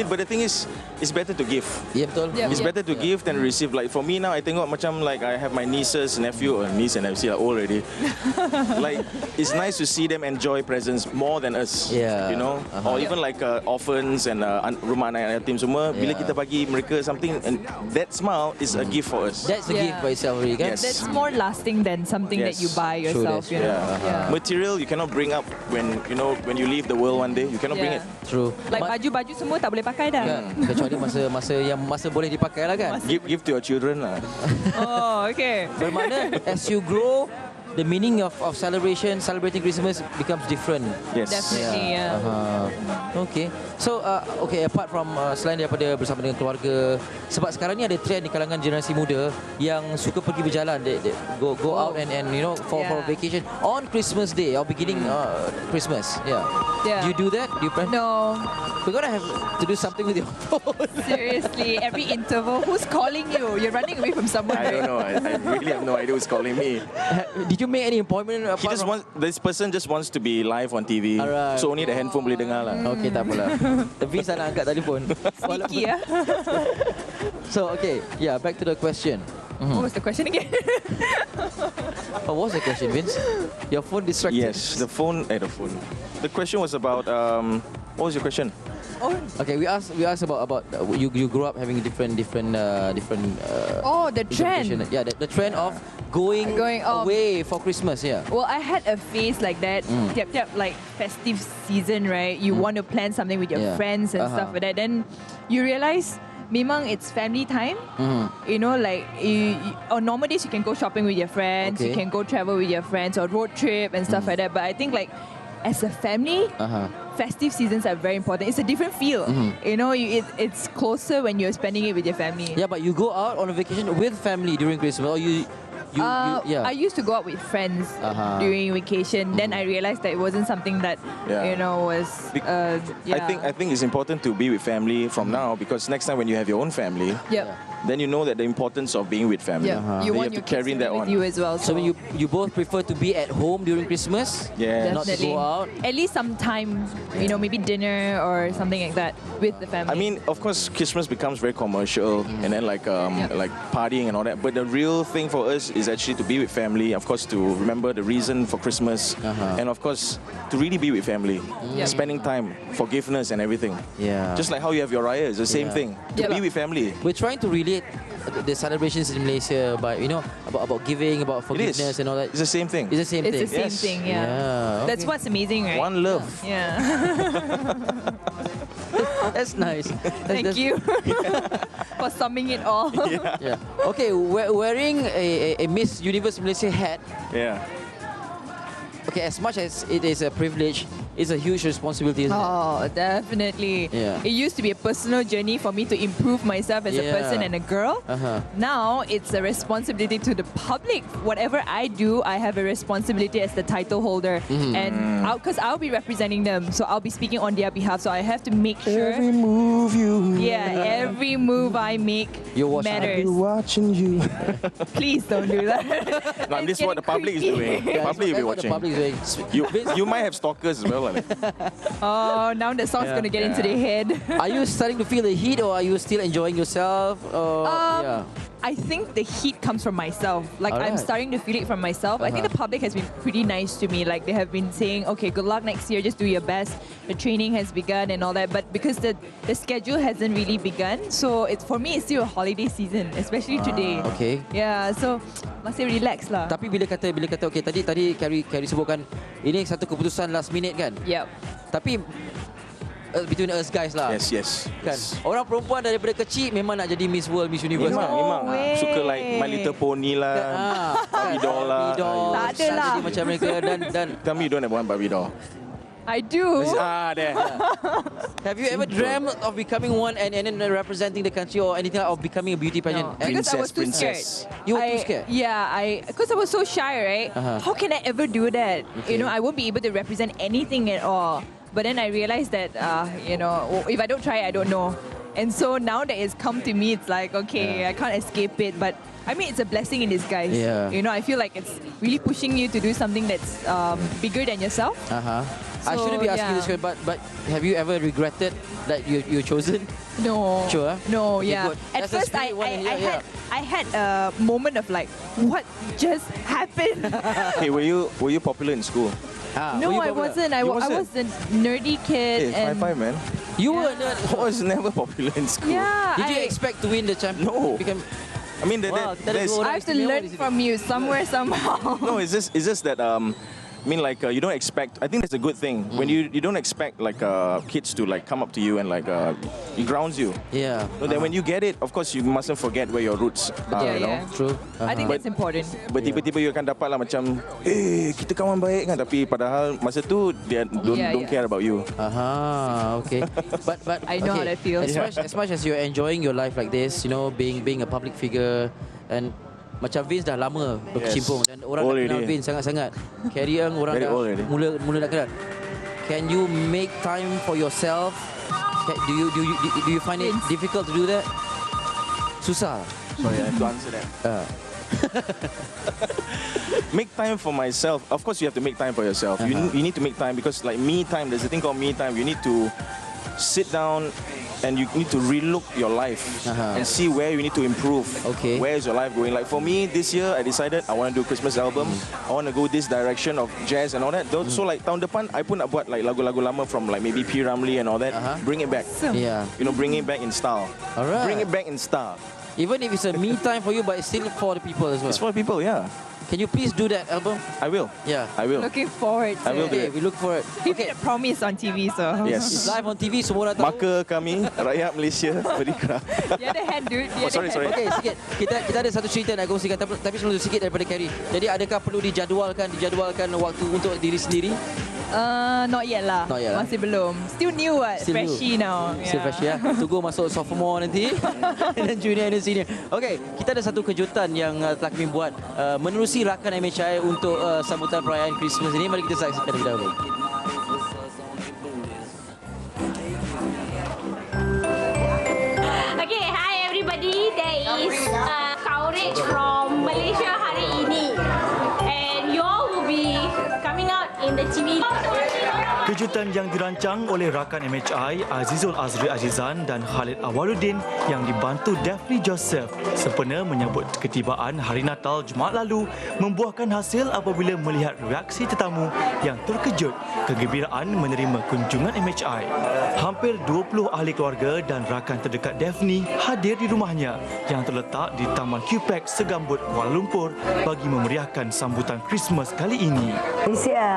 But the thing is, it's better to give. Ya, betul. It's better to give than receive. Like for me now, I tengok macam like I have my nieces, nephew, niece and nephew are old already. Like it's nice to see them enjoy presents more than us. Yeah. You know, or even like orphans and rumah anak yatim semua. Bila kita bagi mereka something, and that smile is a gift for us. That's a gift by itself, really, kan? Yes. That's more lasting than something that you buy yourself. True, you know? Yeah. Material you cannot bring up when you leave the world one day. You cannot bring it. True. Like baju-baju semua tak boleh pakai dah. Kan? Kecuali masa boleh dipakai lah kan. Give to your children lah. Oh, okay. Bermakna as you grow, the meaning of celebrating Christmas becomes different. Yes. Definitely, yeah. Okay. So, okay, apart from selain daripada bersama dengan keluarga, sebab sekarang ni ada trend di kalangan generasi muda yang suka pergi berjalan, they go out and for vacation on Christmas Day or beginning Christmas. Yeah. Do you do that? Do you plan? No. We're gonna have to do something with your phone. Seriously, every interval, who's calling you? You're running away from someone. I don't know. I really have no idea who's calling me. Did you make any appointment? This person just wants to be live on TV. Alright. So only the handphone boleh dengar lah. Okay, tak apalah. Tapi saya nak angkat telefon. Sneaky, ya. So, okay. Yeah, back to the question. What was the question again? What was the question, Vince? Your phone distracted. Yes, the phone. The question was about. What was your question? Oh. Okay, we asked about you grew up having different the trend. Yeah, the trend of going away for Christmas. Yeah. Well, I had a phase like that. Tiap-tiap like festive season, right? You want to plan something with your friends and stuff like that. Then you realize, memang it's family time. You know, like on normal days you can go shopping with your friends, you can go travel with your friends or road trip and stuff like that. But I think like as a family, festive seasons are very important. It's a different feel. You know, it's closer when you're spending it with your family. Yeah, but you go out on a vacation with family during Christmas, or you I used to go out with friends during vacation. Then I realized that it wasn't something that you know was. I think it's important to be with family from now, because next time when you have your own family, then you know that the importance of being with family. You have want your to carry kids to that be on. with you as well. So you both prefer to be at home during Christmas? Yeah. Not to go out? At least some time, you know, maybe dinner or something like that with the family. I mean, of course, Christmas becomes very commercial, and then like partying and all that. But the real thing for us is actually to be with family. Of course, to remember the reason for Christmas, and of course, to really be with family, spending time, forgiveness, and everything. Yeah. Just like how you have your raya, it's the same thing. To be with family. We're trying to relate the celebrations in Malaysia by, you know, about giving, about forgiveness and all that. It's the same thing. It's the same thing. It's the same thing, yeah. That's what's amazing, right? One love. Yeah. That's nice. Thank you for summing it all. Yeah. Okay, wearing a Miss Universe Malaysia hat. Yeah. Okay, as much as it is a privilege, it's a huge responsibility, isn't it? Oh, definitely. Yeah. It used to be a personal journey for me to improve myself as a person and a girl. Now it's a responsibility to the public. Whatever I do, I have a responsibility as the title holder, and because I'll be representing them, so I'll be speaking on their behalf. So I have to make sure every move you, every move I make matters. I'll be watching you. Please don't do that. No, this is what the public is doing. The public will be watching. You might have stalkers as well. Oh, now the song's going to get into their head. Are you starting to feel the heat, or are you still enjoying yourself? I think the heat comes from myself. Like, I'm starting to feel it from myself. I think the public has been pretty nice to me. Like, they have been saying, okay, good luck next year, just do your best. The training has begun and all that. But because the schedule hasn't really begun, so it's for me, it's still a holiday season, especially today. Okay. Yeah, so masih relax lah. Tapi bila kata okay, tadi Carrie sebutkan ini satu keputusan last minute kan? Yep. Tapi between us guys lah. Yes. Kan. Orang perempuan daripada kecil memang nak jadi Miss World, Miss Universe. Memang. Suka like My Little Pony lah, Barbie doll lah. Tak ada lah. Jadi macam mereka dan tell me you don't have one Barbie doll. I do. There. Have you ever dreamt of becoming one and then representing the country or anything of becoming a beauty pageant? No, because I was too scared. You were too scared? Yeah, because I was so shy, right? How can I ever do that? Okay. You know, I won't be able to represent anything at all. But then I realized that, you know, if I don't try, I don't know. And so now that it's come to me, it's like, okay, I can't escape it. But I mean, it's a blessing in disguise. Yeah. You know, I feel like it's really pushing you to do something that's bigger than yourself. I shouldn't be asking this question, but have you ever regretted that you chosen? No. Sure? No, Okay, yeah. good. At That's the first, spirit one in here, I had a moment of like, what just happened? Hey, were you popular in school? No, I wasn't. I was a nerdy kid. Hey, and high five, man. You were nerd. I was never popular in school. Yeah. Did you expect to win the champion? No. I mean, Wow, I have to learn from you somewhere, somehow. No, it's just that I mean, like you don't expect. I think that's a good thing when you don't expect like kids to like come up to you and like it grounds you. Yeah. But then when you get it, of course you mustn't forget where your roots are. Yeah, you know. yeah. True. I think that's important. But tiba-tiba you akan dapat lah macam, kita kawan baik kan, tapi padahal masa tu dia don't care about you. Okay. But I know how that feels. As much as you're enjoying your life like this, you know, being a public figure, and macam Vince dah lama berkecimpung dan orang dah kenal Vince sangat-sangat. Carrie Ng orang dah mula nak kenal. Can you make time for yourself? Do you find it difficult to do that? Susah. Sorry, I have to answer that. Make time for myself. Of course, you have to make time for yourself. You need to make time because, like me time, there's a thing called me time. You need to sit down and you need to relook your life and see where you need to improve. Okay. Where is your life going? Like for me, this year I decided I want to do a Christmas album. I want to go this direction of jazz and all that. So like tahun depan, I pun nak buat like lagu-lagu lama from like maybe P. Ramlee and all that. Bring it back. Yeah. You know, bring it back in style. Alright. Bring it back in style. Even if it's a me time for you, but it's still for the people as well. It's for people, yeah. Can you please do that album? I will. Yeah. I will. Looking forward to I will do Okay, it. we look forward. He made a promise on TV, so. Yes. It's live on TV, semua orang tahu. Maka kami, rakyat Malaysia, berikrah. The other hand, dude. The other sorry. hand. Okey, sikit. Kita ada satu cerita nak kongsikan, tapi sebelum itu sikit daripada Carrie. Jadi adakah perlu dijadualkan waktu untuk diri sendiri? Not yet lah. Not yet lah. Masih belum. Still new what? Still Freshie new. now. Still fresh ya. Tunggu masuk sophomore nanti. Dan junior dan senior. Okey, kita ada satu kejutan yang telah kami buat menerusi rakan MHI untuk sambutan perayaan Christmas ini. Mari kita saksikan terlebih dahulu. Okay, hi everybody. There is coverage from Malaysia hari ini, and you all will be coming out in the TV. Kejutan yang dirancang oleh rakan MHI Azizul Azri Azizan dan Khalid Awaluddin yang dibantu Daphne Joseph sempena menyambut ketibaan Hari Natal Jumaat lalu membuahkan hasil apabila melihat reaksi tetamu yang terkejut kegembiraan menerima kunjungan MHI. Hampir 20 ahli keluarga dan rakan terdekat Daphne hadir di rumahnya yang terletak di Taman QPEX Segambut, Kuala Lumpur bagi memeriahkan sambutan Christmas kali ini. This year,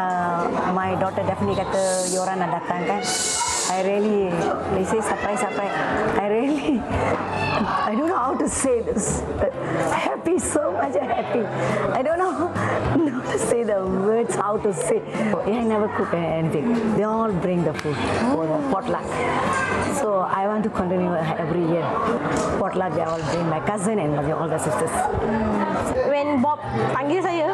my daughter Daphne kata, "Yoran nak datang kan?" They say surprise. I don't know how to say this. Happy, so much happy. I don't know how to say the words, how to say. I never cook anything. They all bring the food for the potluck. So I want to continue every year. Potluck, they all bring my cousin and all the sisters. When Bob panggil saya,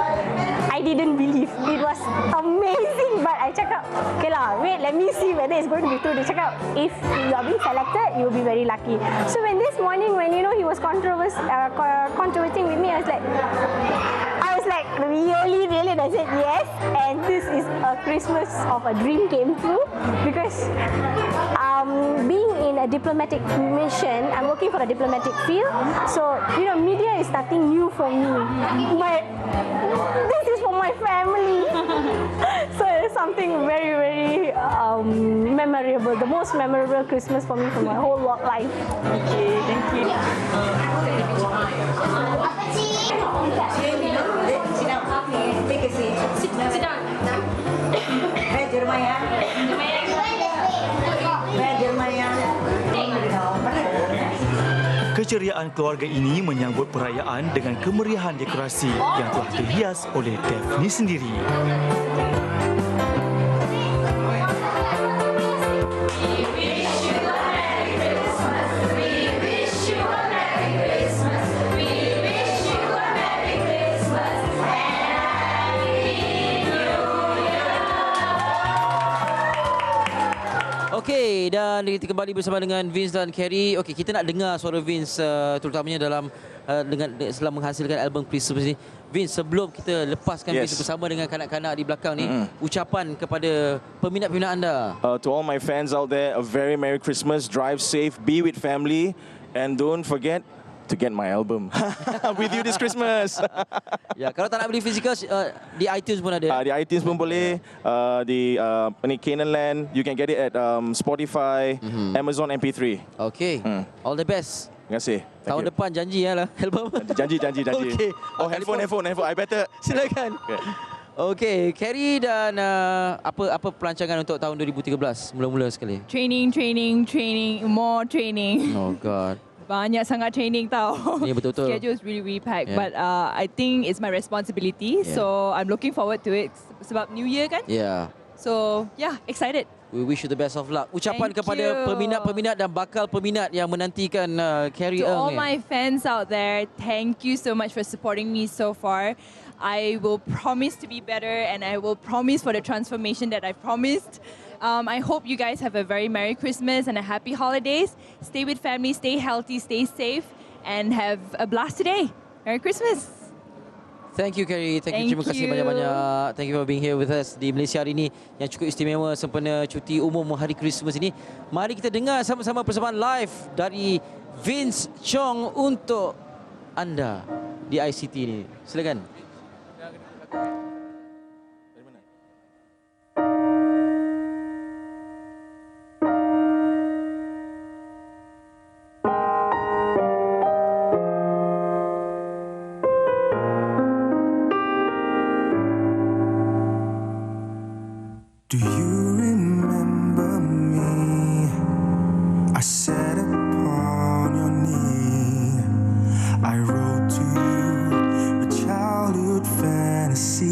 I didn't believe. It was amazing, but I cakap, okay lah, wait, let me see whether it's going to be true. Dia cakap, if you are being selected, you will be very lucky. So when this morning, when he was controversing with me, I was like, really, and I said yes. And this is a Christmas of a dream came true, because being in a diplomatic mission, I'm working for a diplomatic field. So media is nothing new for me, but this is for my family. So it's something very, very memorable. The most memorable Christmas for me for my whole life. Okay, thank you. Take a seat. Sit down. Jeremiah. Keceriaan keluarga ini menyambut perayaan dengan kemeriahan dekorasi yang telah dihias oleh Daphne sendiri. Okey, dan kita kembali bersama dengan Vince dan Carrie. Okey, kita nak dengar suara Vince terutamanya dalam setelah menghasilkan album Christmas ni. Vince, sebelum kita lepaskan Vince bersama dengan kanak-kanak di belakang ni, ucapan kepada peminat-peminat anda. To all my fans out there, a very Merry Christmas, drive safe, be with family, and don't forget to get my album with you this Christmas. Ya, kalau tak nak beli fizikal, di iTunes pun ada. Di iTunes pun boleh, di Canaan Land, you can get it at Spotify, Amazon MP3. Okay, all the best. Terima kasih. Tahun depan janji lah album. Janji. Okay. Oh, handphone. I better. Silakan. Okay. Okey, Carrie dan apa pelancangan untuk tahun 2013 mula-mula sekali? Training, more training. Oh God. Banyak sangat training tau. Ni betul-betul. Schedule is really packed, Yeah. but I think it's my responsibility. Yeah. So I'm looking forward to it. Sebab New Year kan? Yeah. So yeah, excited. We wish you the best of luck. Ucapan Thank kepada you. peminat-peminat dan bakal peminat yang menantikan Carrie To Ng all ni. my fans out there, thank you so much for supporting me so far. I will promise to be better, and I will promise for the transformation that I promised. I hope you guys have a very Merry Christmas and a happy holidays. Stay with family, stay healthy, stay safe, and have a blast today. Merry Christmas. Thank you, Carrie. Terima kasih banyak-banyak. Thank you for being here with us di Malaysia hari ini yang cukup istimewa sempena cuti umum hari Christmas ini. Mari kita dengar sama-sama persembahan live dari Vince Chong untuk anda di ICT ini. Silakan. Do you remember me? I sat upon your knee. I wrote to you with childhood fantasies.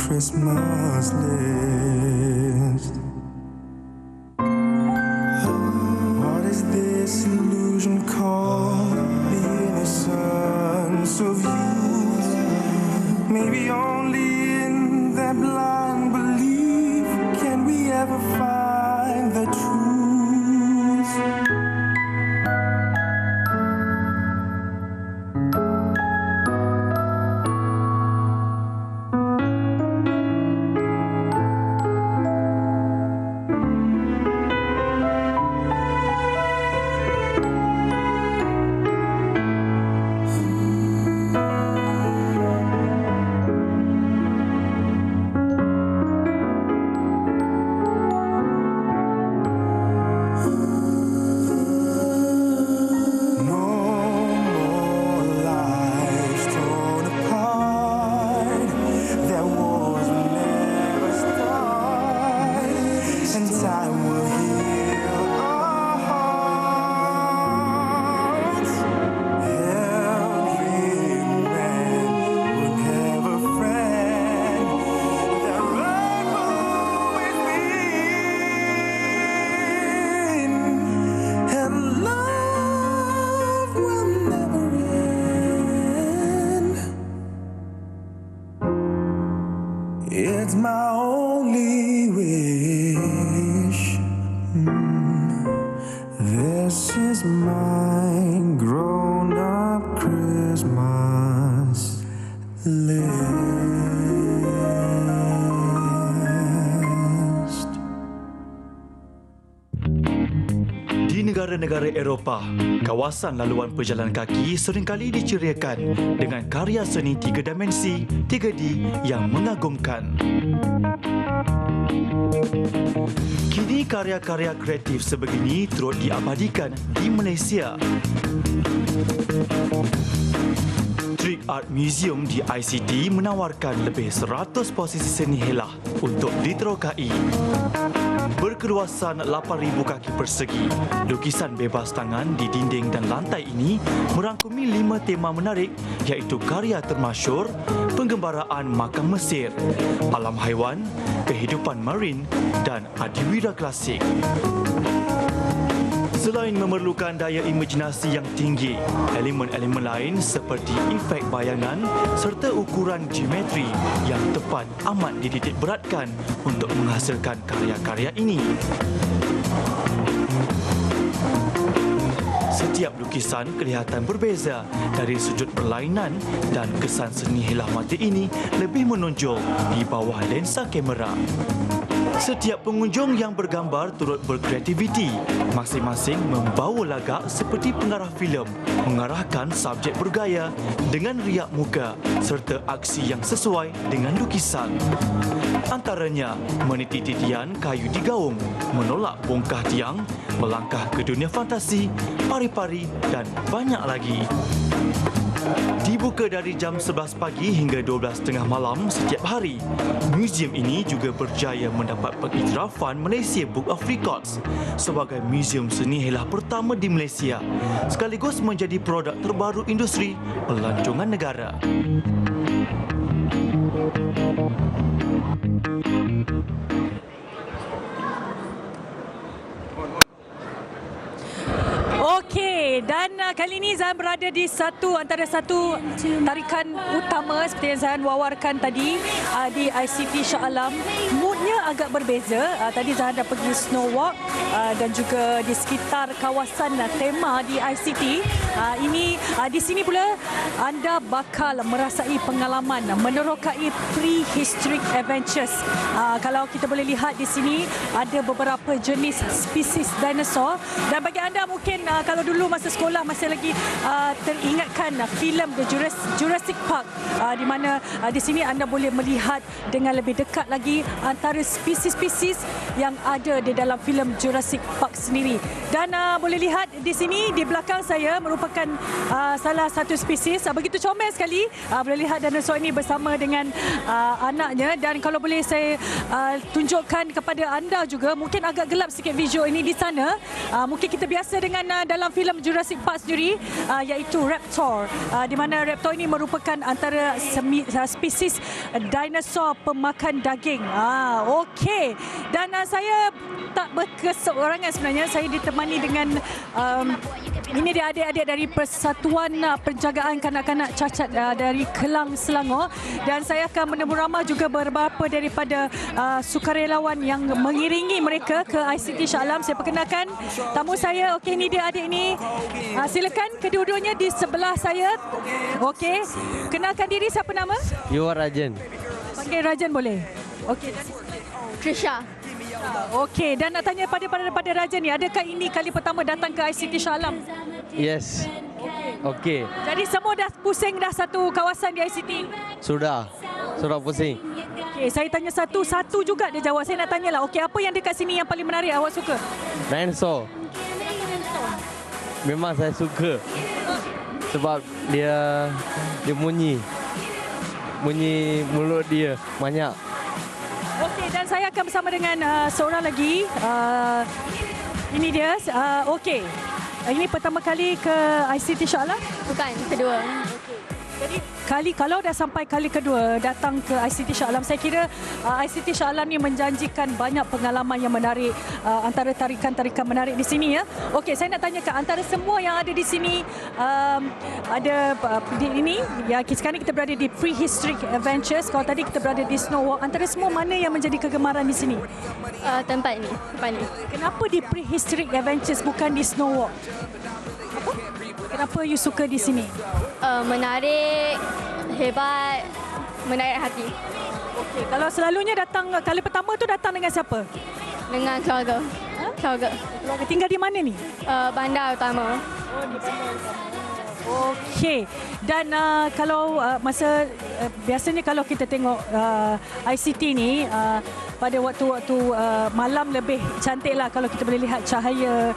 Christmas list. What is this illusion called? The innocence of youth. Maybe only in that blind belief can we ever find the truth. It's my only wish. This is my grown-up Christmas list. Di negara-negara Eropah, kawasan laluan pejalan kaki seringkali diceriakan dengan karya seni 3 dimensi 3D yang mengagumkan. Kini karya-karya kreatif sebegini turut diabadikan di Malaysia. Trick Art Museum di ICT menawarkan lebih 100 posisi seni helah untuk diterokai. Berkeluasan 8,000 kaki persegi, lukisan bebas tangan di dinding dan lantai ini merangkumi 5 tema menarik iaitu karya termasyur, penggembaraan makam Mesir, alam haiwan, kehidupan marin dan adiwira klasik. Selain memerlukan daya imajinasi yang tinggi, elemen-elemen lain seperti efek bayangan serta ukuran geometri yang tepat amat dititik beratkan untuk menghasilkan karya-karya ini. Setiap lukisan kelihatan berbeza dari sudut berlainan dan kesan seni helah mata ini lebih menonjol di bawah lensa kamera. Setiap pengunjung yang bergambar turut berkreativiti, masing-masing membawa lagak seperti pengarah filem, mengarahkan subjek bergaya dengan riak muka serta aksi yang sesuai dengan lukisan. Antaranya meniti titian kayu di gaung, menolak bongkah tiang, melangkah ke dunia fantasi, pari-pari dan banyak lagi. Dibuka dari jam 11 pagi hingga 12.30 malam setiap hari, muzium ini juga berjaya mendapat pengiktirafan Malaysia Book of Records sebagai muzium seni helah pertama di Malaysia, sekaligus menjadi produk terbaru industri pelancongan negara. Okey, dan kali ini Zahan berada di antara satu tarikan utama seperti yang Zahan wawarkan tadi di ICT Shah Alam. Moodnya agak berbeza. Tadi Zahan dah pergi snow walk dan juga di sekitar kawasan tema di ICT. Di sini pula anda bakal merasai pengalaman menerokai prehistoric adventures. Kalau kita boleh lihat di sini ada beberapa jenis spesies dinosaur, dan bagi anda mungkin kalau dulu masa sekolah masih lagi teringatkan filem The Jurassic Park, di mana di sini anda boleh melihat dengan lebih dekat lagi antara antara spesies-spesies yang ada di dalam filem Jurassic Park sendiri. Dan boleh lihat di sini di belakang saya merupakan salah satu spesies. Begitu comel sekali. Boleh lihat dinosaur ini bersama dengan anaknya. Dan kalau boleh saya tunjukkan kepada anda juga, mungkin agak gelap sikit visual ini di sana. Mungkin kita biasa dengan dalam filem Jurassic Park sendiri, iaitu raptor. Di mana raptor ini merupakan antara spesies dinosaur pemakan daging. Okey. Dan saya tak berkeseorangan sebenarnya. Saya ditemani dengan ini dia adik-adik dari Persatuan Penjagaan Kanak-kanak Cacat dari Kelang, Selangor. Dan saya akan menemu ramah juga beberapa daripada sukarelawan yang mengiringi mereka ke ICT Shah Alam. Saya perkenalkan tamu saya. Okey, ini dia adik ini. Silakan kedua-duanya di sebelah saya. Okey. Kenalkan diri, siapa nama? Rajan. Panggil Rajan boleh? Okey. Trisha. Okey, dan nak tanya pada Rajan ni, adakah ini kali pertama datang ke ICT Shah Alam? Yes. Okey. Jadi semua dah pusing dah satu kawasan di ICT? Sudah pusing. Okey, saya tanya satu juga dia jawab. Saya nak tanyalah, okey, apa yang dekat sini yang paling menarik awak suka? Dinosaur. Memang saya suka. Sebab dia bunyi mulut dia banyak. Okey, dan saya akan bersama dengan seorang lagi. Ini dia. Okey. Ini pertama kali ke ICT Shah Alam? Bukan, kedua. Jadi kalau dah sampai kali kedua datang ke ICT Shah Alam, saya kira ICT Shah Alam ni menjanjikan banyak pengalaman yang menarik, antara tarikan-tarikan menarik di sini ya. Okey, saya nak tanyakan antara semua yang ada di sini, ada ini ya, sekarang kita berada di Prehistoric Adventures. Kalau tadi kita berada di Snow Walk, antara semua mana yang menjadi kegemaran di sini? Tempat ni. Kenapa di Prehistoric Adventures bukan di Snow Walk? Kenapa you suka di sini? Menarik, hebat, menarik hati. Okey, kalau selalunya datang kali pertama tu datang dengan siapa? Dengan keluarga. Keluarga. Keluarga tinggal di mana ni? Bandar Utama. Oh, di Bandar Utama. Okey. Dan kalau biasanya kalau kita tengok ICT ni pada waktu-waktu malam lebih cantiklah kalau kita boleh lihat cahaya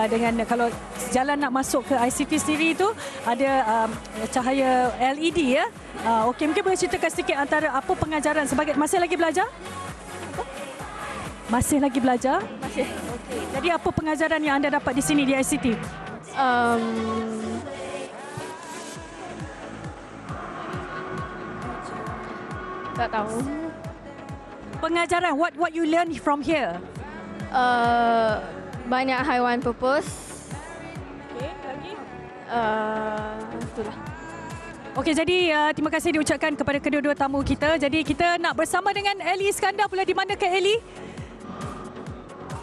dengan kalau jalan nak masuk ke ICT sendiri tu ada cahaya LED ya. Okey, mungkin boleh ceritakan sedikit antara apa pengajaran sebagai masih lagi belajar? Masih lagi belajar? Masih. Okey. Jadi apa pengajaran yang anda dapat di sini di ICT? Tak tahu. Pengajaran, what you learn from here? Banyak haiwan pupus. Okey, lagi? Itulah. Okey, jadi terima kasih diucapkan kepada kedua-dua tamu kita. Jadi kita nak bersama dengan Ellie Iskandar pula. Di mana ke Ellie?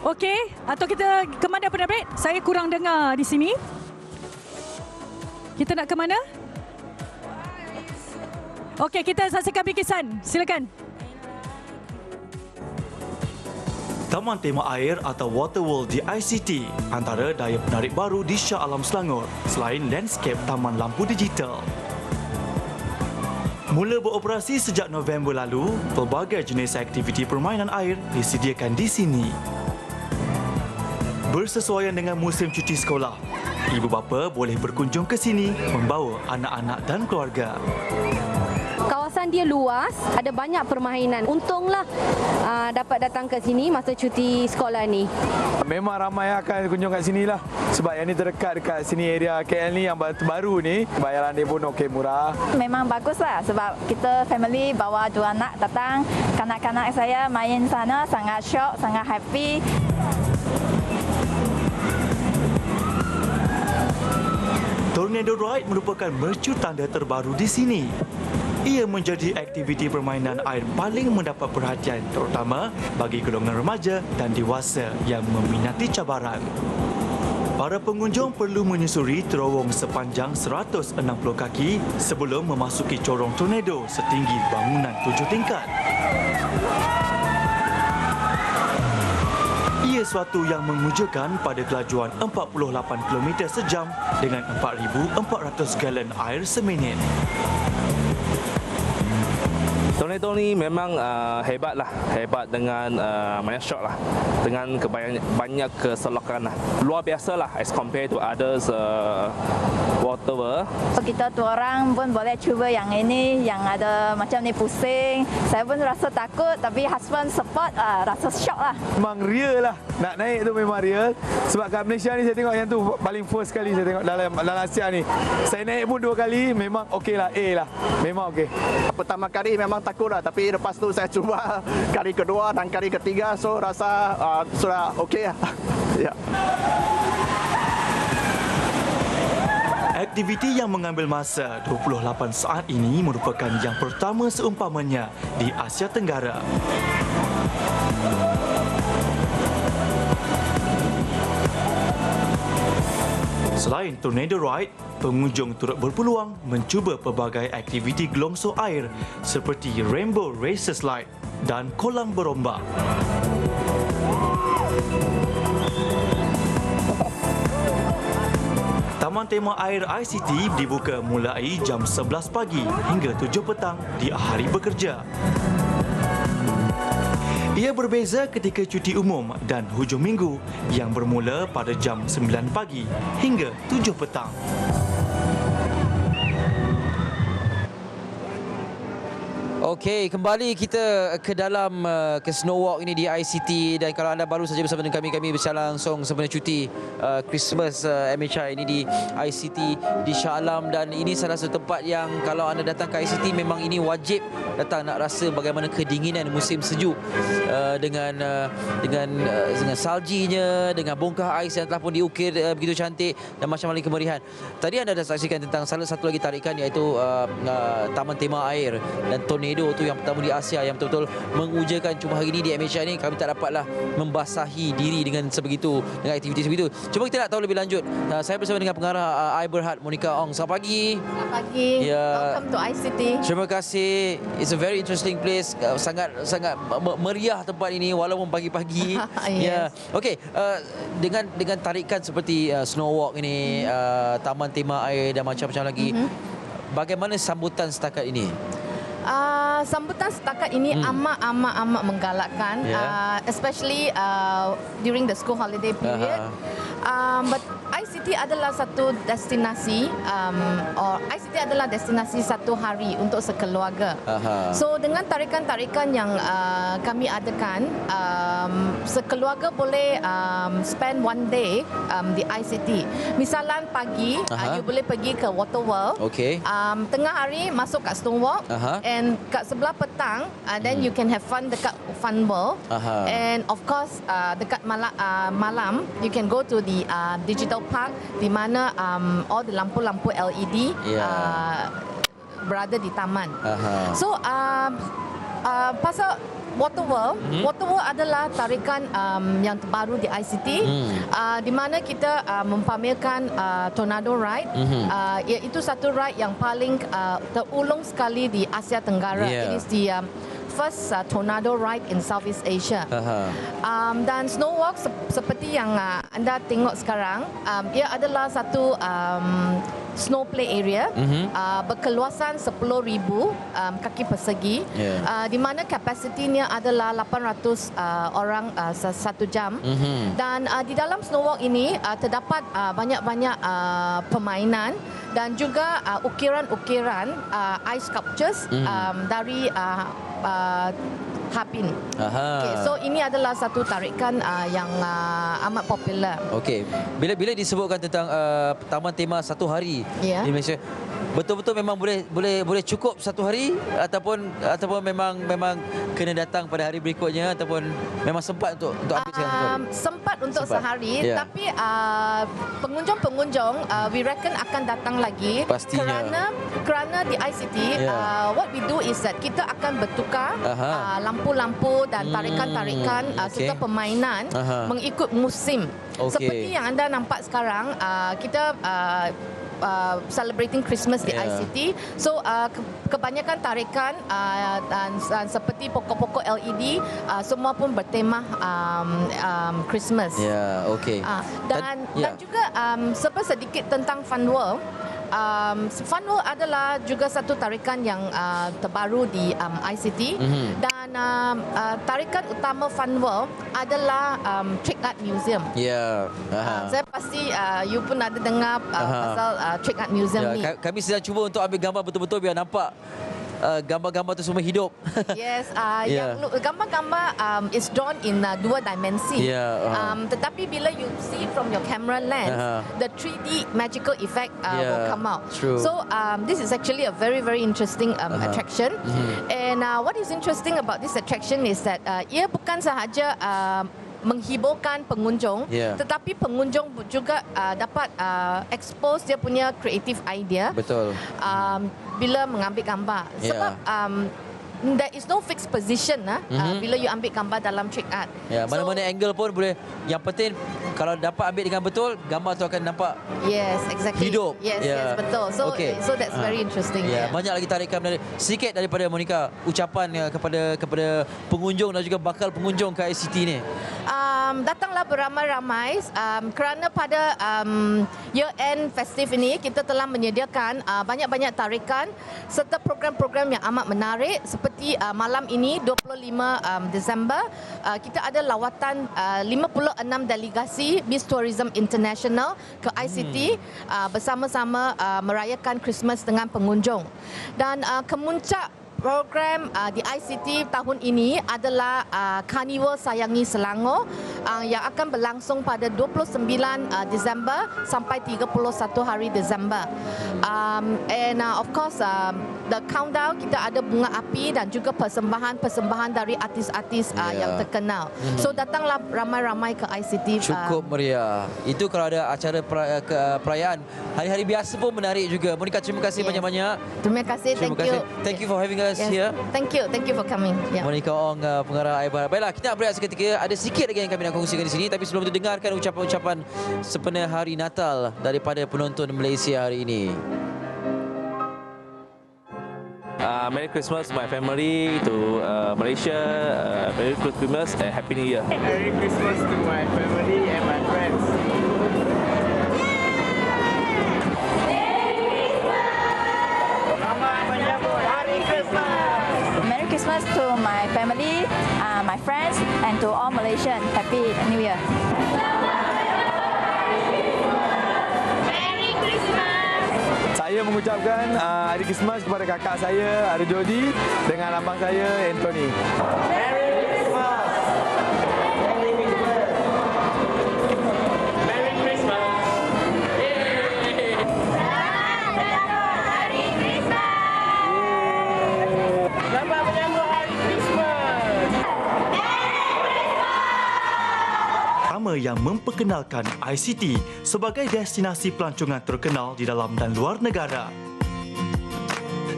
Okey, atau kita ke mana penerbit? Saya kurang dengar di sini. Kita nak ke mana? Okey, kita saksikan bikisan. Silakan. Taman Tema Air atau Water World di ICT antara daya penarik baru di Shah Alam Selangor selain landscape taman lampu digital. Mula beroperasi sejak November lalu, pelbagai jenis aktiviti permainan air disediakan di sini. Bersesuaian dengan musim cuti sekolah, ibu bapa boleh berkunjung ke sini membawa anak-anak dan keluarga. Kawasan dia luas, ada banyak permainan. Untunglah dapat datang ke sini masa cuti sekolah ni. Memang ramai akan kunjung kat sini lah. Sebab yang ni terdekat dekat sini area KL ni yang baru ni. Bayaran dia pun okey, murah. Memang bagus lah sebab kita family bawa dua anak datang. Kanak-kanak saya main sana sangat syok, sangat happy. Tornado Ride merupakan mercu tanda terbaru di sini. Ia menjadi aktiviti permainan air paling mendapat perhatian terutama bagi golongan remaja dan dewasa yang meminati cabaran. Para pengunjung perlu menyusuri terowong sepanjang 160 kaki sebelum memasuki corong tornado setinggi bangunan 7 tingkat. Ia suatu yang memujakan pada kelajuan 48 km sejam dengan 4,400 galon air seminit. Tornado ni memang hebat dengan banyak shot lah, dengan banyak keselokan lah. Luar biasa lah as compared to others water world. So kita tu orang pun boleh cuba yang ini, yang ada macam ni pusing. Saya pun rasa takut, tapi husband support, rasa shock lah. Memang real lah, nak naik tu memang real. Sebab kat Malaysia ni saya tengok yang tu paling first kali saya tengok dalam Asia ni. Saya naik pun 2 kali, memang okey lah, A lah. Memang okey. Pertama kali memang takut lah, tapi lepas tu saya cuba kali kedua dan kali ketiga, so rasa sudah okey lah. Ya. Aktiviti yang mengambil masa 28 saat ini merupakan yang pertama seumpamanya di Asia Tenggara. Selain Tornado Ride, pengunjung turut berpeluang mencuba pelbagai aktiviti gelongsor air seperti Rainbow Racer Slide dan kolam berombak. Taman Tema Air ICT dibuka mulai jam 11 pagi hingga 7 petang di hari bekerja. Ia berbeza ketika cuti umum dan hujung minggu yang bermula pada jam 9 pagi hingga 7 petang. Okey, kembali kita ke dalam ke Snow Walk ini di ICT, dan kalau anda baru saja bersama dengan kami bersiaran langsung sempena cuti Christmas MHI ini di ICT di Shah Alam, dan ini salah satu tempat yang kalau anda datang ke ICT memang ini wajib datang nak rasa bagaimana kedinginan musim sejuk dengan saljinya, dengan bongkah ais yang telah pun diukir begitu cantik dan macam mana kemerihan. Tadi anda dah saksikan tentang salah satu lagi tarikan iaitu Taman Tema Air dan Tornado tu yang pertama di Asia yang betul-betul mengujakan. Cuma hari ini di MHI ni kami tak dapatlah membasahi diri dengan sebegitu, dengan aktiviti sebegitu. Cuma kita nak tahu lebih lanjut. Saya bersama dengan pengarah I Berhad, Monica Ong. Selamat pagi. Selamat pagi. Welcome to ICT. Terima kasih. It's a very interesting place. Sangat meriah tempat ini walaupun pagi-pagi. Yes. Okey, dengan tarikan seperti Snow Walk ini, Taman Tema Air dan macam-macam lagi. Bagaimana sambutan setakat ini? Sambutan setakat ini amat menggalakkan, especially during the school holiday period. But ICT adalah satu destinasi, ICT adalah destinasi satu hari untuk sekeluarga. So dengan tarikan-tarikan yang kami adakan, sekeluarga boleh spend one day di ICT. Misalan pagi, you boleh pergi ke Water World. Tengah hari masuk kat Stone Walk, and kat sebelah petang, then you can have fun dekat Fun World. And of course, dekat malam, you can go to the Digital Park, di mana all the lampu-lampu LED berada di taman. So pasal Water World, Water World adalah tarikan yang terbaru di ICT, di mana kita mempamerkan Tornado Ride, iaitu satu ride yang paling terulung sekali di Asia Tenggara. It is the first tornado ride in Southeast Asia. Dan Snow Walk seperti yang anda tengok sekarang, ia adalah satu snow play area berkeluasan 10,000 kaki persegi, di mana kapasitinya adalah 800 orang satu jam. Dan di dalam Snow Walk ini terdapat banyak-banyak permainan dan juga ukiran-ukiran ice sculptures dari Hapin. So ini adalah satu tarikan yang amat popular. Bila disebutkan tentang Taman Tema satu hari di Malaysia, betul-betul memang boleh cukup satu hari ataupun memang kena datang pada hari berikutnya, ataupun memang sempat untuk ambil satu hari? Sempat untuk sehari, tapi pengunjung we reckon akan datang lagi. Pastinya. Kerana di ICT what we do is that kita akan bertukar lampu-lampu dan tarikan-tarikan serta permainan mengikut musim. Seperti yang anda nampak sekarang, kita celebrating Christmas di ICT. So kebanyakan tarikan dan seperti pokok-pokok LED semua pun bertema Christmas. Dan juga sedikit tentang Fun World. Fun World adalah juga satu tarikan yang terbaru di ICT dan tarikan utama Fun World adalah Trick Art Museum. Ya. Saya pasti you pun ada dengar pasal Trick Art Museum ni. Kami sedang cuba untuk ambil gambar betul-betul biar nampak gambar-gambar tu semua hidup. Yes, yang gambar-gambar is drawn in dua dimensi. Tetapi bila you see from your camera lens, the 3D magical effect will come out. True. So this is actually a very very interesting attraction. And what is interesting about this attraction is that ia bukan sahaja menghiburkan pengunjung, tetapi pengunjung juga dapat expose dia punya creative idea. Betul. Bila mengambil gambar. Sebab there is no fixed position bila you ambil gambar dalam trick art. Mana-mana angle pun boleh. Yang penting kalau dapat ambil dengan betul, gambar tu akan nampak hidup. Yes, betul. So that's very interesting. Banyak lagi tarikan sikit daripada Monica ucapan kepada pengunjung dan juga bakal pengunjung ke ICT ni. Datanglah beramai-ramai kerana pada year end festive ini kita telah menyediakan banyak-banyak tarikan serta program-program yang amat menarik seperti malam ini 25 Disember kita ada lawatan 56 delegasi Miss Tourism International ke ICT bersama-sama merayakan Christmas dengan pengunjung. Dan kemuncak program di ICT tahun ini adalah Carnival Sayangi Selangor yang akan berlangsung pada 29 Disember sampai 31 hari Disember. And of course the countdown kita ada bunga api dan juga persembahan dari artis-artis yang terkenal. So datanglah ramai-ramai ke ICT. Cukup meriah. Itu kalau ada acara perayaan hari-hari biasa pun menarik juga. Monica, terima kasih banyak-banyak. Terima kasih. Thank you for having us here. Thank you for coming. Monica Ong, pengarah Aibar. Baiklah, kita nak berehat seketika. Ada sikit lagi yang kami nak kongsikan di sini, tapi sebelum itu dengarkan ucapan-ucapan sempena Hari Natal daripada penonton Malaysia hari ini. Merry Christmas my family to Malaysia. Merry Christmas and Happy New Year. Merry Christmas to my family and my friends. Merry Christmas to my family, my friends, and to all Malaysians. Happy New Year. Saya mengucapkan Hari Christmas kepada kakak saya, Ada Jody, dengan abang saya, Anthony. Merry Christmas! Merry Christmas! Merry Christmas! Hari Christmas! Selamat menyambut Hari Christmas! Pertama yang memperkenalkan ICT sebagai destinasi pelancongan terkenal di dalam dan luar negara.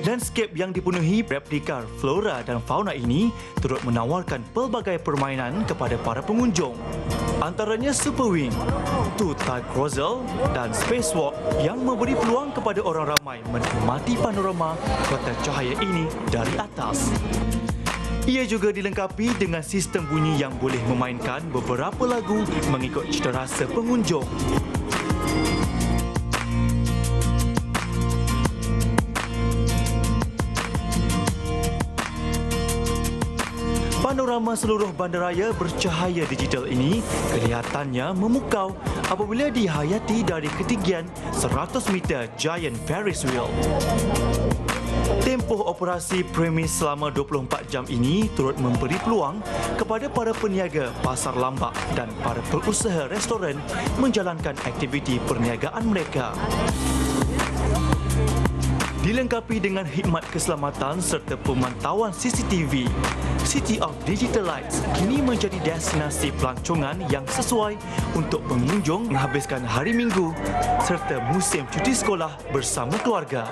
Landscape yang dipenuhi replika flora dan fauna ini turut menawarkan pelbagai permainan kepada para pengunjung. Antaranya Super Wing, Two Type Cruiser dan Spacewalk yang memberi peluang kepada orang ramai menikmati panorama kota cahaya ini dari atas. Ia juga dilengkapi dengan sistem bunyi yang boleh memainkan beberapa lagu mengikut citarasa pengunjung. Panorama seluruh bandaraya bercahaya digital ini kelihatannya memukau apabila dihayati dari ketinggian 100 meter giant Ferris wheel. Tempoh operasi premis selama 24 jam ini turut memberi peluang kepada para peniaga pasar lambak dan para pengusaha restoran menjalankan aktiviti perniagaan mereka. Dilengkapi dengan khidmat keselamatan serta pemantauan CCTV, City of Digital Lights kini menjadi destinasi pelancongan yang sesuai untuk pengunjung menghabiskan hari Minggu serta musim cuti sekolah bersama keluarga.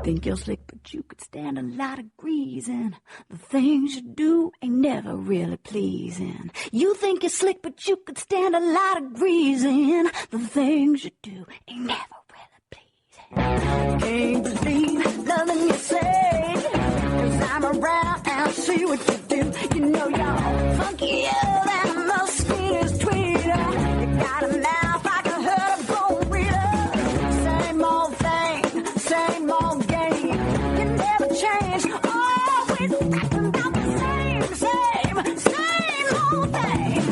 think you're slick, but you could stand a lot of greasing. The things you do ain't never really pleasing. You think you're slick, but you could stand a lot of greasing. The things you do ain't never really pleasing. Can't believe nothing you say, 'cause I'm around and see what you do. You know you're funkier than a mosquito's tweeter. You got a mouth like a herd of gold reader. Same old thing, same old game. You never change, always acting about the same old thing.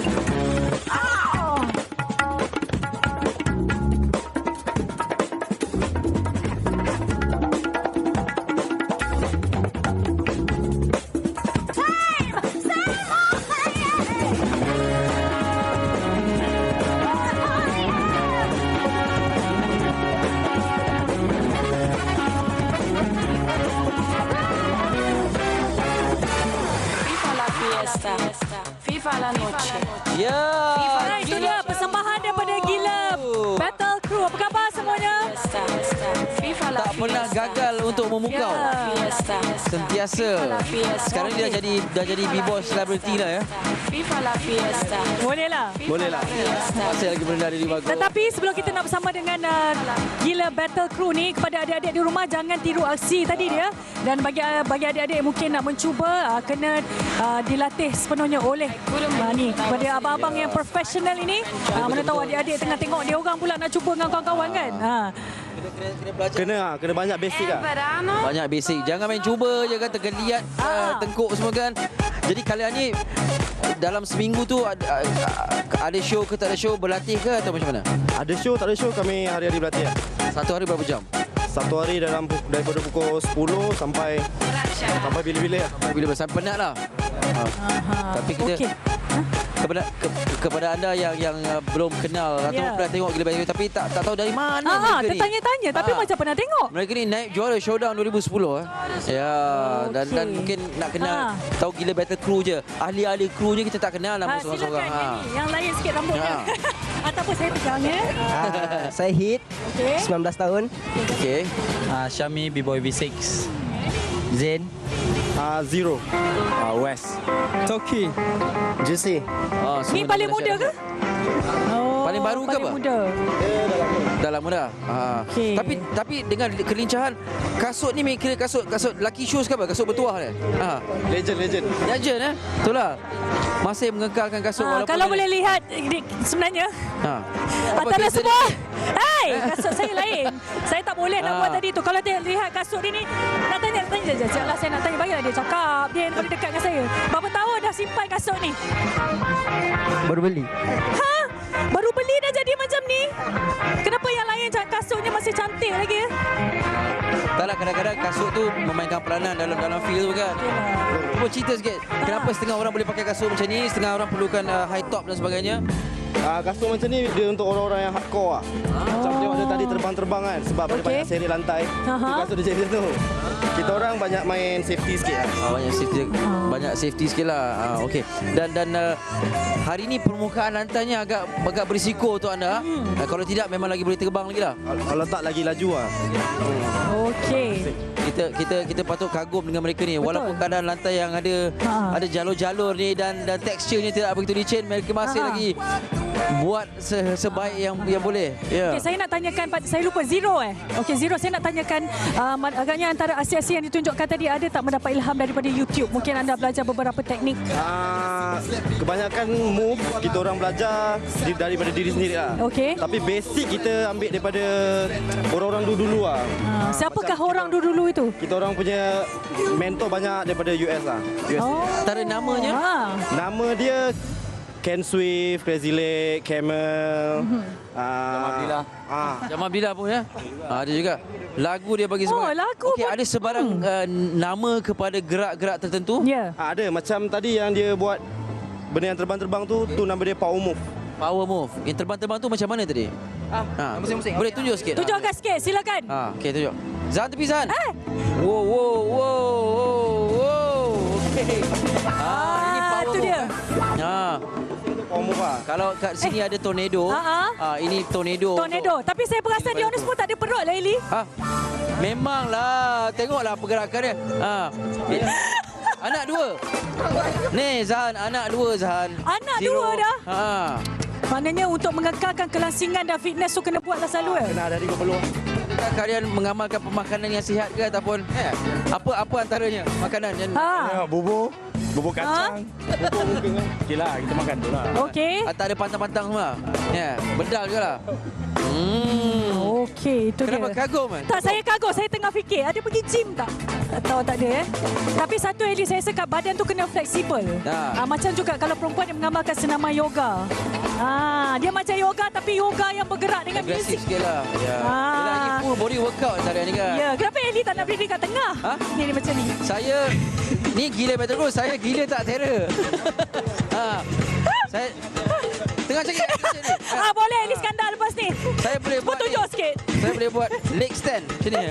Oh. FIFA la noche. Ya. Nah, itu dia persembahan daripada Gila Battle Crew. Apa khabar semuanya? Tak pernah gagal untuk memukau. Sentiasa. Sekarang dia dah jadi B-boy celebrity lah ya. Boleh lah. Boleh lah. Masih lagi berendah diri bagus. Tetapi sebelum kita nak bersama dengan Gila Battle Crew ni, kepada adik-adik di rumah jangan tiru aksi tadi dia. Dan bagi adik-adik yang mungkin nak mencuba, kena dilatih sepenuhnya oleh ni kepada abang-abang yang profesional ini. Mana tahu adik-adik tengah tengok dia orang pula nak cuba dengan kawan-kawan kan. Kena banyak basic lah. Banyak basic. Jangan main cuba je kan, tergeliat tengkuk semua kan. Jadi kalian ni dalam seminggu tu ada show ke tak ada show, berlatih ke atau macam mana? Ada show tak ada show, kami hari-hari berlatih. Satu hari berapa jam? Satu hari daripada pukul 10 sampai bila-bila. Bila sampai penat lah. Tapi kita kepada anda yang belum kenal atau pernah tengok Gila Battle tapi tak tahu dari mana mereka ni. Tertanya-tanya tapi macam pernah tengok. Mereka ni naik juara Showdown 2010 Ya, dan mungkin nak kenal tahu Gila Battle Crew je. Ahli-ahli krunya kita tak kenal nama seorang-seorang. Yang lain sikit rambutnya. Ataupun saya pegang ya. Saya Hit, 19 tahun. Okey. Syami B-Boy V6. Zain. Zero. West. Toki. JC. Ni paling muda ke? Paling baru ke apa? Muda. Dah lama dah. Okay. Tapi dengan kelincahan kasut ni kira kasut Lucky Shoes ke apa? Kasut bertuah ni. Legend. Betul lah. Masih mengekalkan kasut walaupun kalau boleh lihat sebenarnya antara semua kasut saya lain. Saya tak boleh nak buat tadi tu. Kalau dia lihat kasut dia ni, nak tanya je. Siaplah saya nak tanya, bagilah dia cakap. Dia paling dekat dengan saya. Berapa tahun dah simpan kasut ni? Baru beli. Baru beli dah jadi macam ni? Kenapa yang lain kasutnya masih cantik lagi ya? Taklah, kadang-kadang kasut tu memainkan peranan dalam feel tu kan. Cuba cerita sikit. Kenapa setengah orang boleh pakai kasut macam ni, setengah orang perlukan high top dan sebagainya? Kasut macam ni dia untuk orang-orang yang hardcore lah. Macam tengok dia tadi terbang-terbang kan. Sebab ada banyak seri lantai. Kasut dia jadi tu. Kita orang banyak main safety sikit lah. Banyak safety sikit lah. Okey. Dan hari ni permukaan lantainya agak berisiko untuk anda. Kalau tidak memang lagi boleh terbang lagi lah. Kalau tak lagi laju lah. Okey. Kita patut kagum dengan mereka ni. Walaupun keadaan lantai yang ada jalur-jalur ni dan teksturnya tidak begitu licin, mereka masih lagi buat sebaik yang boleh. Okay, saya nak tanyakan, saya lupa Zero Okey, Zero, saya nak tanyakan agaknya antara aksi-aksi yang ditunjukkan tadi ada tak mendapat ilham daripada YouTube? Mungkin anda belajar beberapa teknik. Kebanyakan move kita orang belajar daripada diri sendiri lah. Okey. Tapi basic kita ambil daripada orang-orang dulu lah. Siapakah orang dulu itu? Kita orang punya mentor banyak daripada US lah. Antara namanya? Nama dia Ken Swift, Crazy Lake, Camel, Jamal Abdillah pun ya. Ada juga. Lagu dia bagi semangat. Lagu Okey, ada sebarang nama kepada gerak-gerak tertentu? Ya. Ada, macam tadi yang dia buat benda yang terbang-terbang tu nama dia Power Move. Power Move. Yang terbang-terbang tu macam mana tadi? Musik-musik. Boleh tunjuk sikit? Tunjuk agak sikit, silakan. Okey, tunjuk. Zan tepi Zan. Wow. Okey. Ini Power tu Move. dia. Kalau kat sini ada tornado. Ini tornado. Tapi saya perasan dia orang semua tak ada perut lah, Eli. Memanglah. Tengoklah pergerakan dia. Anak 2. Ni Zahan, anak 2 Zahan. Anak 2 Zero. dah? Maknanya untuk mengekalkan kelangsingan dan fitness tu kena buatlah selalu Kena ada 30. Adakah kalian mengamalkan pemakanan yang sihat ke ataupun apa antaranya makanan yang bubur kacang, bubur mungkin. Okeylah, kita makan tu lah. Okey. Tak ada pantang-pantang semua. Ya, bedal je lah. Okey, itu Kenapa dia. kagum kan? Tak, saya kagum. Saya tengah fikir, ada pergi gym tak? Tak tahu, tak ada Tapi satu at least saya rasa kat badan tu kena fleksibel. Macam juga kalau perempuan yang mengamalkan senaman yoga. Dia macam yoga tapi yoga yang bergerak dengan agresif muzik. sikit lah. Ya. Dia lagi full body workout antara ni kan. Ya, kenapa Eli tak nak berdiri kat tengah? Ni macam ni. Saya ni gila Battle Crew, saya gila tak terror. Saya tengah cakap ni. Boleh Eli skandal lepas ni. Saya boleh buat tunjuk sikit. Saya boleh buat leg stand macam ni.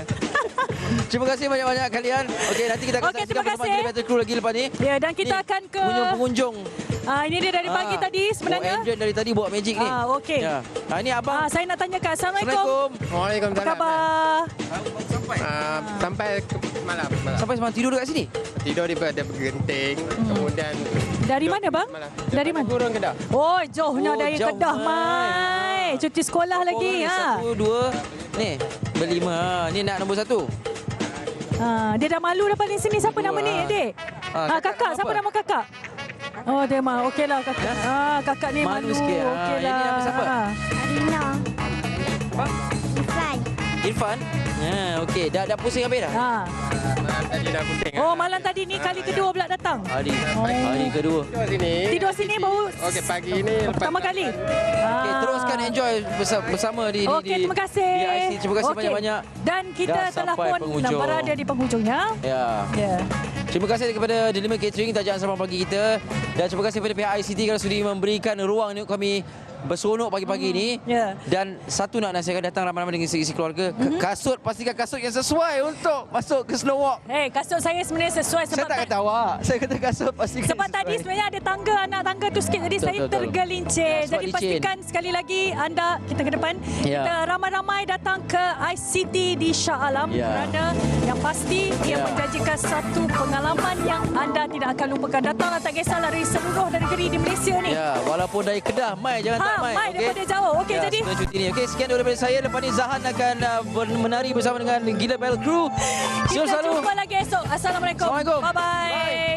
Terima kasih banyak-banyak kalian. Okey, nanti kita akan saksikan bersama Gila Battle Crew lagi lepas ni. Ya, dan kita akan ke pengunjung. Ini dia dari pagi tadi sebenarnya. Adrian dari tadi buat magic ni. Okey. Ya. Ini abang. Saya nak tanyakan. Assalamualaikum. Waalaikumsalam. Apa khabar? Sampai malam. Sampai semalam tidur dekat sini? Tidur di pada Genting. Kemudian Dari mana bang? Dari mana? Gurun Kedah. Oh, jauhnya dari jauh, Kedah, Mai. Cuti sekolah lagi. 1, 2. Ni, berlima. Ni nak nombor 1. Dia dah malu depan di sini. Siapa nama ni, adik? Kakak. Siapa nama kakak? Oh, dia mah. Okeylah kakak. Kakak ni malu. sikit. Okeylah. Ini nama siapa? Arina. Apa? Irfan. Irfan? Okey. Dah pusing habis dah? Malam tadi dah pusing. Malam tadi ni kali kedua pula datang. Hari kedua. Tidur sini baru Okey, pagi ni pertama kali. Okey, teruskan enjoy bersama di Okey, terima kasih. di IC. Terima kasih Okey. banyak-banyak. Dan kita Dah telah sampai pun penghujung. berada di penghujungnya. Ya. Ya. Terima kasih kepada Delima Catering tajaan sarapan pagi kita dan terima kasih kepada pihak ICT kerana sudi memberikan ruang untuk kami berseronok pagi-pagi ini. Ya. Dan satu nak nasihatkan datang ramai-ramai dengan isi keluarga. Kasut, pastikan kasut yang sesuai untuk masuk ke Snow Walk. Kasut saya sebenarnya sesuai sebab Saya tak kata awak. Saya kata kasut pastikan sebab sesuai. tadi sebenarnya ada tangga, anak tangga tu sikit jadi saya Betul. tergelincir. Ya, sebab Jadi licin. pastikan sekali lagi anda kita ke depan Ya. kita ramai-ramai datang ke ICT di Shah Alam Ya. kerana yang pasti ia Ya. menjanjikan satu pengalaman yang anda tidak akan lupakan. Datanglah tak kisahlah dari seluruh negeri di Malaysia ni. Ya, walaupun dari Kedah, mai jangan tak mai. Mai daripada jauh. Okey, ya, jadi sebelum cuti ni. Okey, sekian daripada saya. Lepas ni Zahan akan menari bersama dengan Gila Battle Crew. kita jumpa lagi esok. Assalamualaikum. Assalamualaikum. Bye-bye.